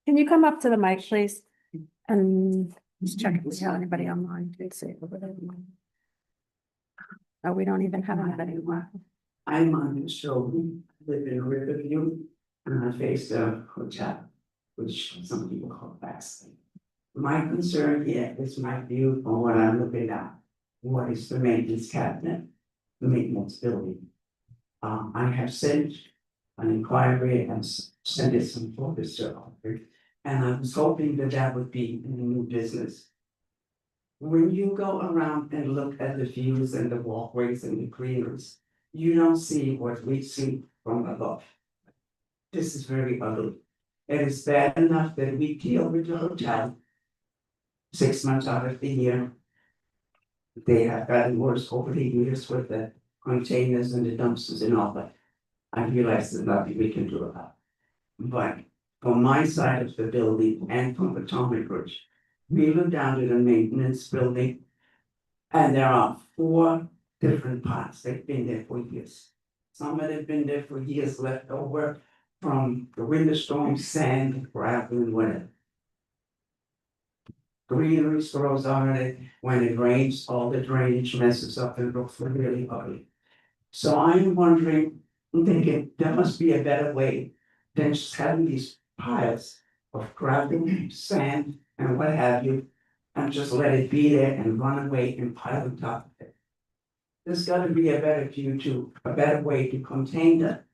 S5: Can you come up to the mic, please? And just check if we have anybody online. Let's see. Oh, we don't even have anybody anymore.
S14: I'm on the show, live in Riverview, and I face a hotel, which some people call backslide. My concern here is my view on what I'm looking at. What is the maintenance cabinet, the maintenance building? I have sent an inquiry and sent it some photos to Albert. And I was hoping that that would be in the new business. When you go around and look at the views and the walkways and the greeneries, you don't see what we see from above. This is very ugly. It is bad enough that we deal with the hotel 6 months out of the year. They have gotten worse over the years with the containers and the dumpsters and all that. I realize there's nothing we can do about it. But from my side of the building and from Potomac Bridge, we look down to the maintenance building. And there are 4 different pots. They've been there for years. Some of them have been there for years left over from the winter storm, sand, gravel, and whatever. Greenery grows on it. When it rains, all the drainage messes up and looks really ugly. So I'm wondering, I'm thinking there must be a better way than just having these piles of gravel, sand, and what have you, and just let it be there and run away and pile on top of it. There's gotta be a better view to, a better way to contain that.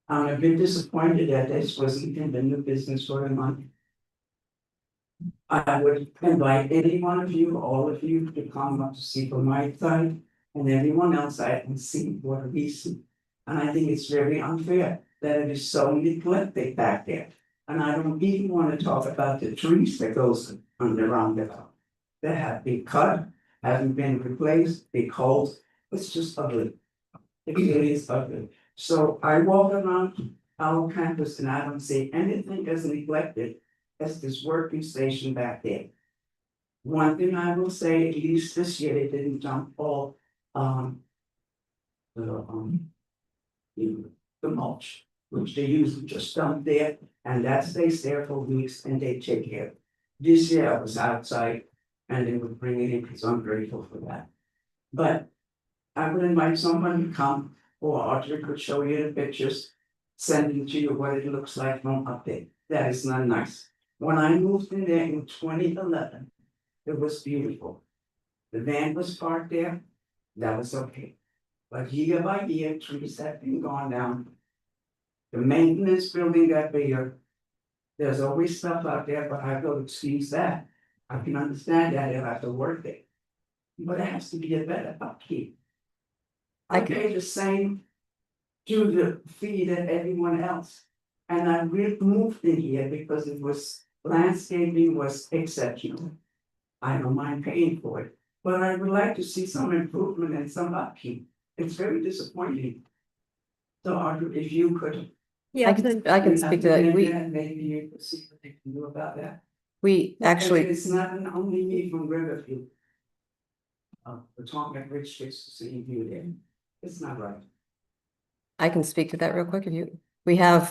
S14: I'm a bit disappointed that this wasn't in the new business for the month. I would invite any one of you, all of you, to come up to see from my side, and everyone else I can see what we see. And I think it's very unfair that it is so neglected back there. And I don't even want to talk about the trees that goes on the roundabout. They have been cut, haven't been replaced, big holes, it's just ugly. It really is ugly. So I walk around our campus and I don't see anything as neglected as this working station back there. One thing I will say, at least this year, they didn't dump all, the mulch, which they usually just dump there, and that stays there for weeks and they take care of it. This year I was outside and they would bring it in, because I'm grateful for that. But I would invite someone to come, or Audrey could show you the pictures, sending to you what it looks like from up there. That is not nice. When I moved in there in 2011, it was beautiful. The van was parked there, that was okay. But year by year, trees have been gone down. The maintenance building got bigger. There's always stuff out there, but I don't excuse that. I can understand that if I have to work there. But it has to be a better upkeep. I pay the same to the fee that everyone else. And I really moved in here because it was, landscaping was exceptional. I don't mind paying for it, but I would like to see some improvement and some upkeep. It's very disappointing. So Audrey, if you could.
S8: I can speak to that.
S14: Maybe you could see what they can do about that.
S8: We actually,
S14: And it's not only me from Riverview. Potomac Ridge gets to see you there. It's not right.
S8: I can speak to that real quick if you, we have,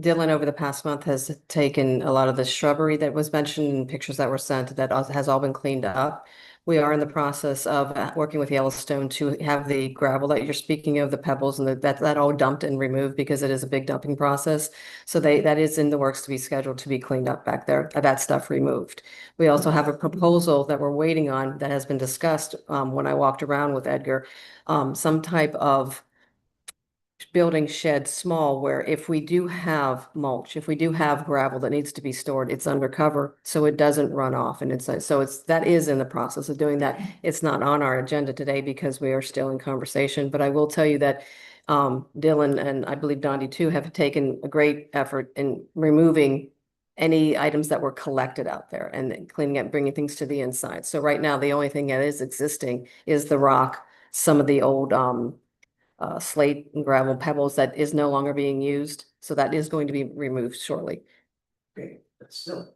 S8: Dylan over the past month has taken a lot of the shrubbery that was mentioned in pictures that were sent that has all been cleaned up. We are in the process of working with Yellowstone to have the gravel that you're speaking of, the pebbles and that all dumped and removed, because it is a big dumping process. So that is in the works to be scheduled to be cleaned up back there, that stuff removed. We also have a proposal that we're waiting on that has been discussed when I walked around with Edgar, some type of building shed small, where if we do have mulch, if we do have gravel that needs to be stored, it's undercover, so it doesn't run off. And that is in the process of doing that. It's not on our agenda today because we are still in conversation, but I will tell you that Dylan and I believe Dondi too have taken a great effort in removing any items that were collected out there and then cleaning up, bringing things to the inside. So right now, the only thing that is existing is the rock, some of the old slate and gravel pebbles that is no longer being used. So that is going to be removed shortly.
S14: Okay, but still,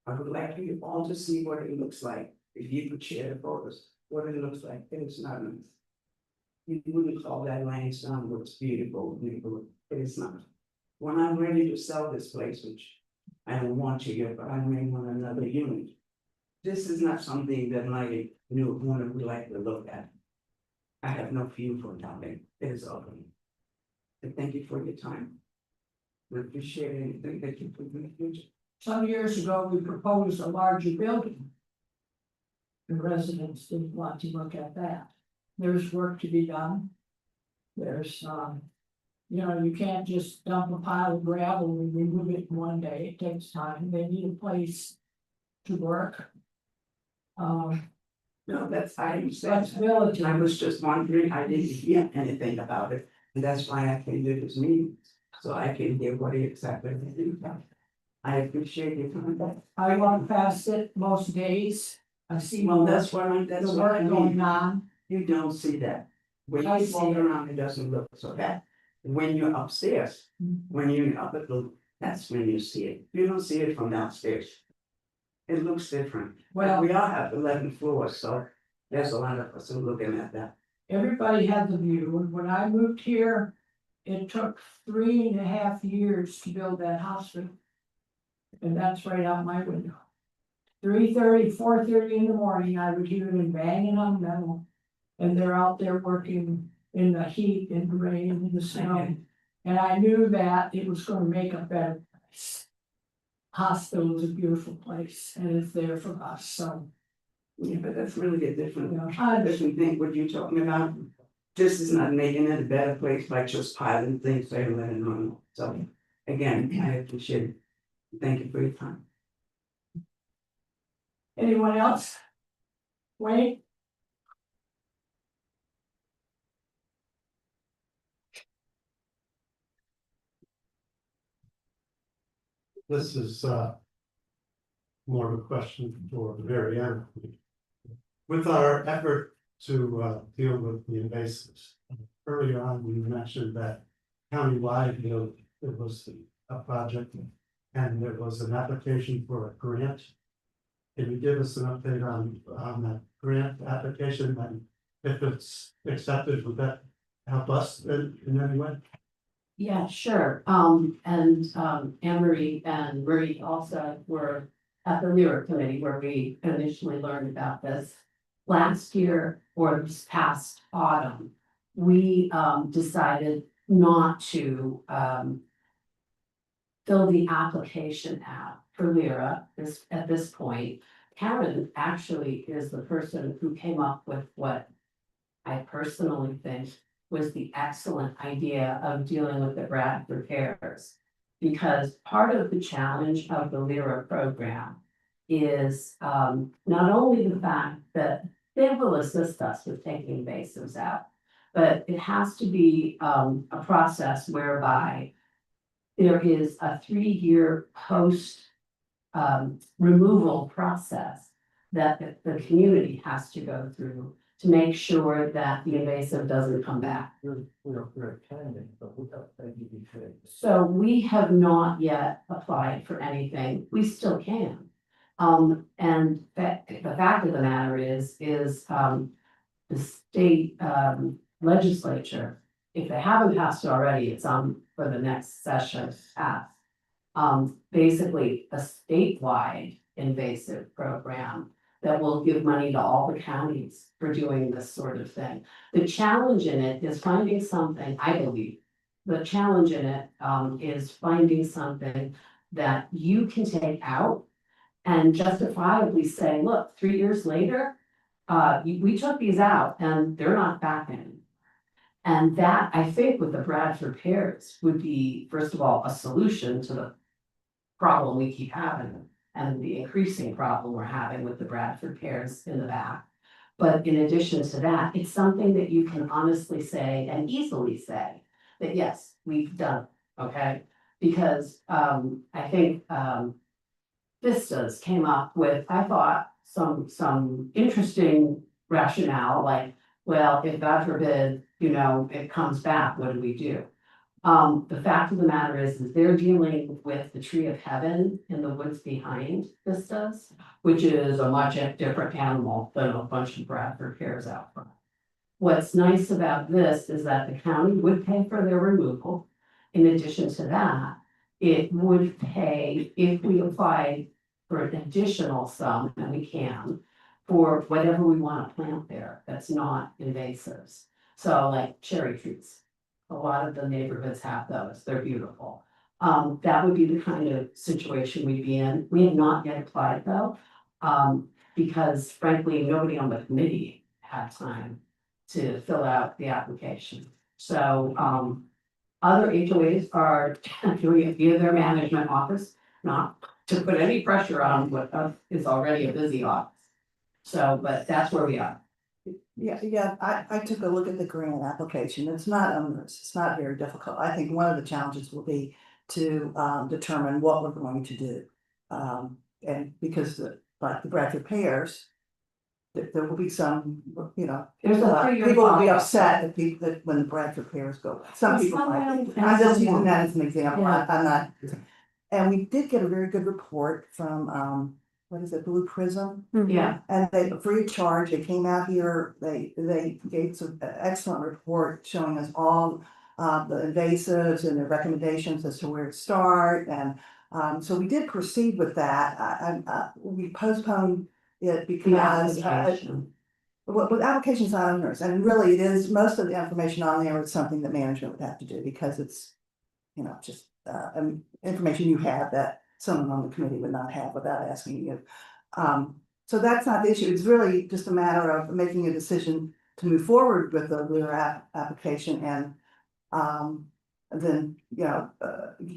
S14: I would like you all to see what it looks like. If you could share the photos, what it looks like. It is not nice. You wouldn't call that limestone looks beautiful, it is not. When I'm ready to sell this place, which I don't want to yet, but I may want another unit. This is not something that my new owner would like to look at. I have no view for nothing. It is ugly. And thank you for your time. We appreciate anything that you put in the future.
S4: Some years ago, we proposed a larger building. The residents didn't want to look at that. There's work to be done. There's You know, you can't just dump a pile of gravel and remove it in one day, it takes time, they need a place to work.
S14: No, that's, I understand.
S4: Flexibility.
S14: I was just wondering, I didn't hear anything about it, and that's why I came to this meeting, so I can hear what exactly they do. I appreciate you coming back.
S4: I walk past it most days, I see
S14: Well, that's what I,
S4: the
S14: that's what
S4: work
S14: I
S4: going
S14: mean.
S4: on.
S14: You don't see that. When
S4: I
S14: you
S4: see
S14: walk
S4: it.
S14: around, it doesn't look so bad. When you're upstairs, when you're up at the, that's when you see it. You don't see it from downstairs. It looks different.
S4: Well-
S14: We all have 11 floors, so there's a lot of us who are looking at that.
S4: Everybody had the view, and when I moved here, it took 3.5 years to build that hospital. And that's right out my window. 3:30, 4:30 in the morning, I would hear them banging on metal. And they're out there working in the heat, in the rain, in the snow. And I knew that it was gonna make a better place. Hospital is a beautiful place, and it's there for us, so.
S14: Yeah, but that's really a different,
S4: You know, I
S14: different thing, what you're talking about. This is not making it a better place by just piling things there and letting on. So, again, I appreciate it. Thank you for your time.
S4: Anyone else? Wait.
S7: This is more of a question for the very end. With our effort to deal with the invasives, earlier on, you mentioned that countywide, you know, it was a project and there was an application for a grant. Can you give us an update on that grant application and if it's accepted, would that help us in any way?
S9: Yeah, sure. Anne Marie and Marie also were at the Lyric Committee where we initially learned about this. Last year or this past autumn, we decided not to fill the application out for Lyra at this point. Karen actually is the person who came up with what I personally think was the excellent idea of dealing with the Bradford repairs. Because part of the challenge of the Lyra program is not only the fact that they will assist us with taking invasives out, but it has to be a process whereby there is a 3-year post removal process that the community has to go through to make sure that the invasive doesn't come back.
S11: We're attending, but we don't think you should.
S9: So we have not yet applied for anything. We still can. And the fact of the matter is the state legislature, if they haven't passed it already, it's on for the next session to pass. Basically a statewide invasive program that will give money to all the counties for doing this sort of thing. The challenge in it is finding something, I believe, the challenge in it is finding something that you can take out and justifiably say, look, 3 years later, we took these out and they're not back in. And that, I think, with the Bradford repairs would be, first of all, a solution to the problem we keep having and the increasing problem we're having with the Bradford repairs in the back. But in addition to that, it's something that you can honestly say and easily say that, yes, we've done, okay? Because I think Vistas came up with, I thought, some interesting rationale, like, well, if God forbid, you know, it comes back, what do we do? The fact of the matter is they're dealing with the tree of heaven in the woods behind Vistas, which is a much different animal than a bunch of Bradford pears out front. What's nice about this is that the county would pay for their removal. In addition to that, it would pay if we applied for an additional sum, and we can, for whatever we want to plant there that's not invasives. So like cherry trees. A lot of the neighborhoods have those, they're beautiful. That would be the kind of situation we'd be in. We have not yet applied though, because frankly, nobody on the committee had time to fill out the application. So Other HOAs are doing it via their management office, not to put any pressure on what is already a busy office. So, but that's where we are.
S10: Yeah, I took a look at the grant application. It's not onerous, it's not very difficult. I think one of the challenges will be to determine what we're going to do. And because like the Bradford Pairs, there will be some, you know,
S9: There's a 3-year
S10: people will be
S9: follow-up.
S10: upset that people, that when the Bradford Pairs go. Some
S9: It's
S10: people
S9: not
S10: might,
S9: that-
S10: I'm just using
S9: Yeah.
S10: that as an example,
S9: Yeah.
S10: I'm not. And we did get a very good report from, what is it, Blue Prism?
S9: Yeah,
S10: And they, free of charge, they came out here, they gave some excellent report showing us all the invasives and the recommendations as to where to start, and so we did proceed with that. We postponed it
S9: the
S10: because
S9: application.
S10: well, the application's not onerous, and really it is, most of the information on there is something that management would have to do, because it's, you know, just information you have that someone on the committee would not have without asking you. So that's not the issue. It's really just a matter of making a decision to move forward with the LURA application, and then, you know,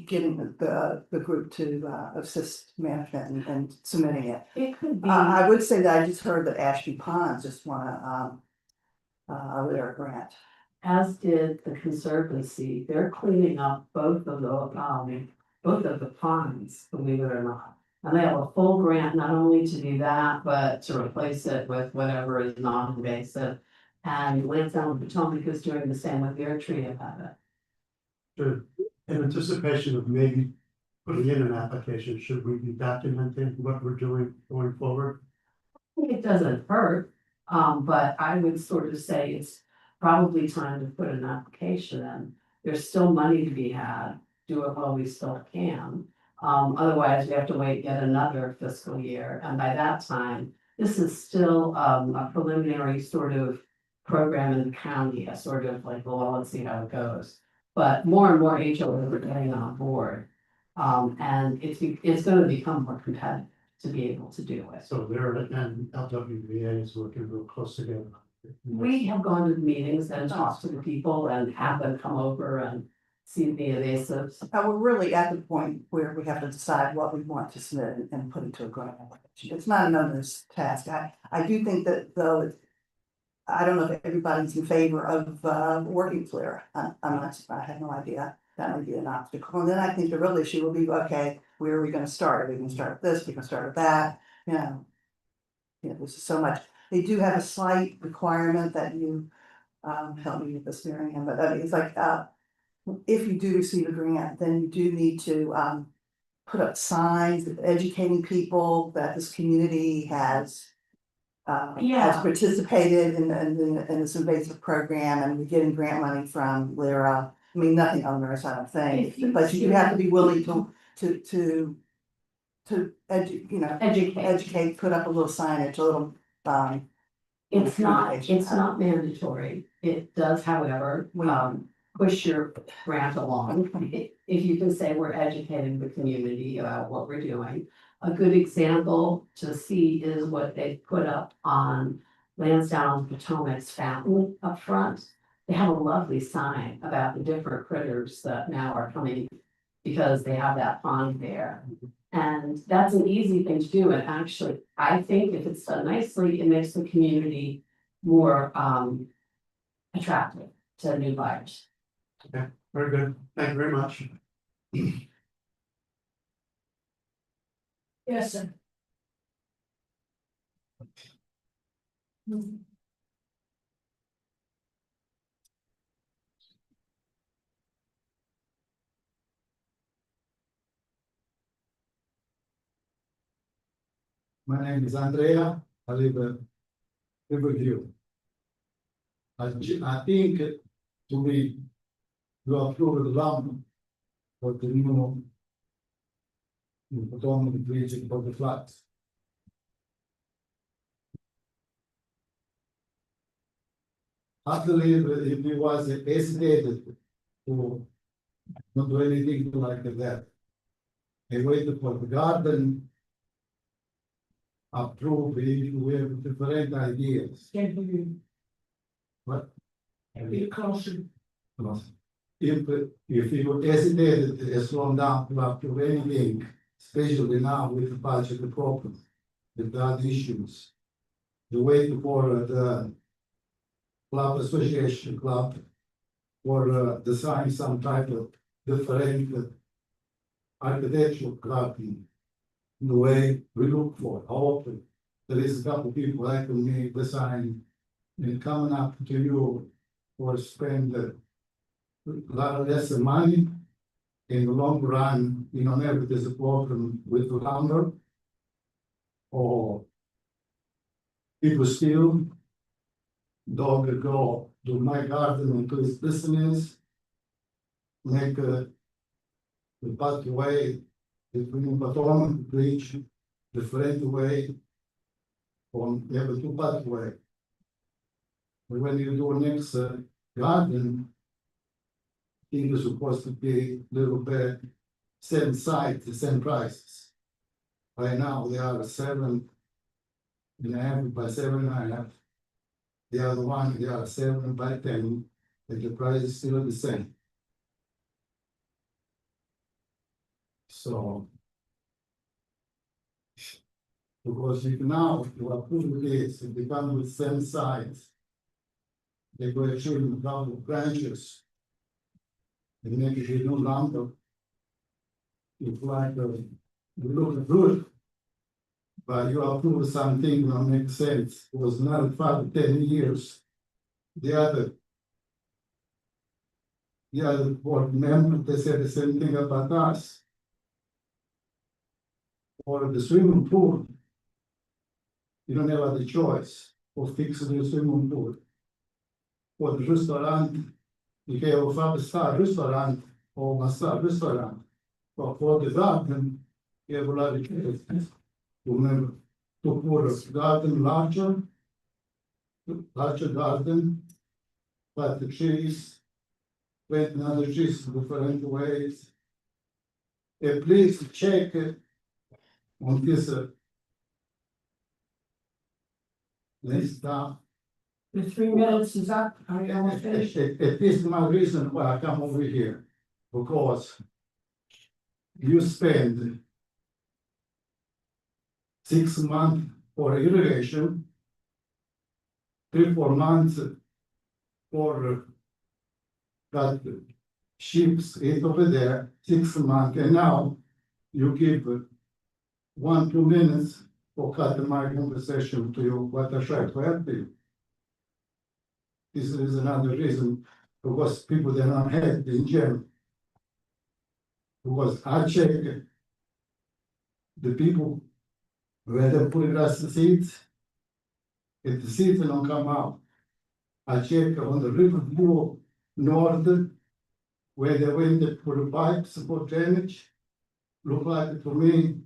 S10: getting the group to assist management and submitting it.
S9: It could be.
S10: I would say that I just heard that Ashby Ponds just won a LURA grant.
S9: As did the Conservancy. They're cleaning up both of the ponds, believe it or not. And they have a full grant not only to do that, but to replace it with whatever is non-invasive. And Lansdowne Potomac is doing the same with their tree habit.
S7: In anticipation of maybe putting in an application, should we be documenting what we're doing going forward?
S9: I think it doesn't hurt, but I would sort of say it's probably time to put an application in. There's still money to be had, do it while we still can. Otherwise, we have to wait yet another fiscal year, and by that time, this is still a preliminary sort of program in the county, a sort of like, well, let's see how it goes. But more and more HOAs are getting on board. And it's gonna become more competitive to be able to do it.
S7: So there and LWVA is working real close together.
S9: We have gone to the meetings and talked to the people and have them come over and see the invasives.
S10: We're really at the point where we have to decide what we want to submit and put into a grant application. It's not an onerous task. I do think that though, I don't know if everybody's in favor of working clear. I'm not, I have no idea. That might be an obstacle. And then I think the real issue will be, okay, where are we gonna start? Are we gonna start with this? We can start with that, you know. You know, there's so much. They do have a slight requirement that you help me with this, Marianne, but I mean, it's like if you do receive a grant, then you do need to put up signs educating people that this community has participated in this invasive program, and we're getting grant money from LURA. I mean, nothing onerous, I don't think, but you do have to be willing to educate, put up a little signage, a little
S9: It's
S10: communication.
S9: not mandatory. It does, however, push your grant along. If you can say we're educating the community about what we're doing. A good example to see is what they put up on Lansdowne Potomac's fountain up front. They have a lovely sign about the different critters that now are coming because they have that pond there. And that's an easy thing to do, and actually, I think if it's done nicely, it makes the community more attractive to new buyers.
S7: Okay, very good. Thank you very much.
S4: Yes, sir.
S11: My name is Andrea, I live in Riverview. I think to approve the loan for the new Potomac Bridge for the floods. I believe if it was hesitated to not do anything like that. They waited for the garden approved, we have different ideas.
S4: Can you
S11: What?
S4: be closer?
S11: if you hesitated to slow down to approve anything, especially now with the budget problem, with that issues. The way for the club association club or design some type of different architectural club in the way we look for. Hopefully, there is a couple people like me design and coming up to you or spend a lot less money. In the long run, you know, never there's a problem with the lumber. Or people still dog go to my garden and to his business. Make the pathway between Patron Bridge, the friend way. On you have a two pathway. But when you do next garden, it is supposed to be a little bit same size, the same prices. Right now, they are 7.5 by 7.5. The other one, they are 7 by 10, but the price is still the same. So. Because if now you approve this, it becomes with same size. They go actually in double branches. And make it a new lumber. It's like you look good. But you approve something that makes sense. It was not 5 to 10 years. The other board members, they said the same thing about us. For the swimming pool, you don't have the choice of fixing the swimming pool. For the restaurant, you have a 5-star restaurant or 1-star restaurant. But for the garden, you have a lot of choice. Remember, to put a garden larger garden, but the trees, plant another trees different ways. Please check on this list down.
S4: The 3 minutes is up, are you almost finished?
S11: It is my reason why I come over here, because you spend 6 months for irrigation, 3-4 months for that sheep's eat over there, 6 months, and now you give 1-2 minutes for cutting my conversation to you, what I try to help you. This is another reason, because people they don't have in general. Because I check the people where they put grass seeds, if the seeds don't come out. I check on the river view north, where they went to put the pipes for drainage. Look like to me,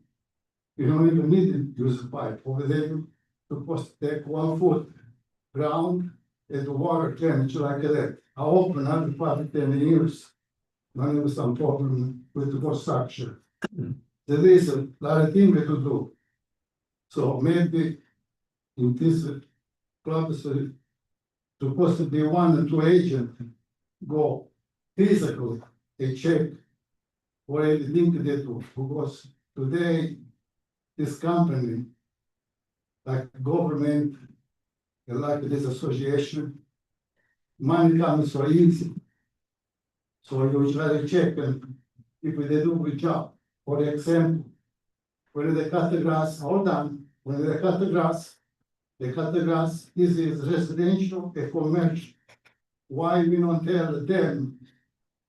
S11: you don't even need to use a pipe over there. Supposed to take 1 foot ground and the water drainage like that. I opened under 5 to 10 years. Now there was some problem with the construction. There is a lot of things to do. So maybe in this club is supposed to be 1 or 2 agents go physically and check what everything they do. Because today, this company, like government, and like this association, money comes so easy. So you try to check and if they do a good job. For example, when they cut the grass, hold on, when they cut the grass, this is residential and commercial. Why we don't tell them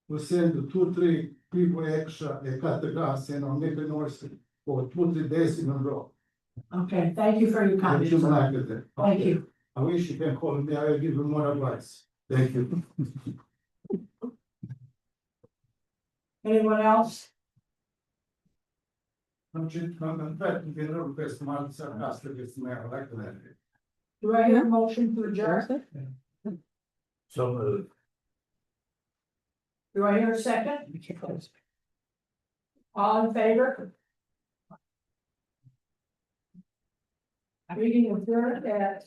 S11: to send 2-3 people extra and cut the grass and make a noise for 2-3 days in a row?
S4: Okay, thank you for your comments.
S11: Just like that.
S4: Thank you.
S11: I wish you can call me, I will give you more advice. Thank you.
S4: Anyone else?
S11: I'm just, I'm trying to get a little bit smart, sarcastic, it's mayor, like that.
S4: Do I hear a motion to adjourn?
S1: So moved.
S4: Do I hear a second? All in favor? Meeting adjourned at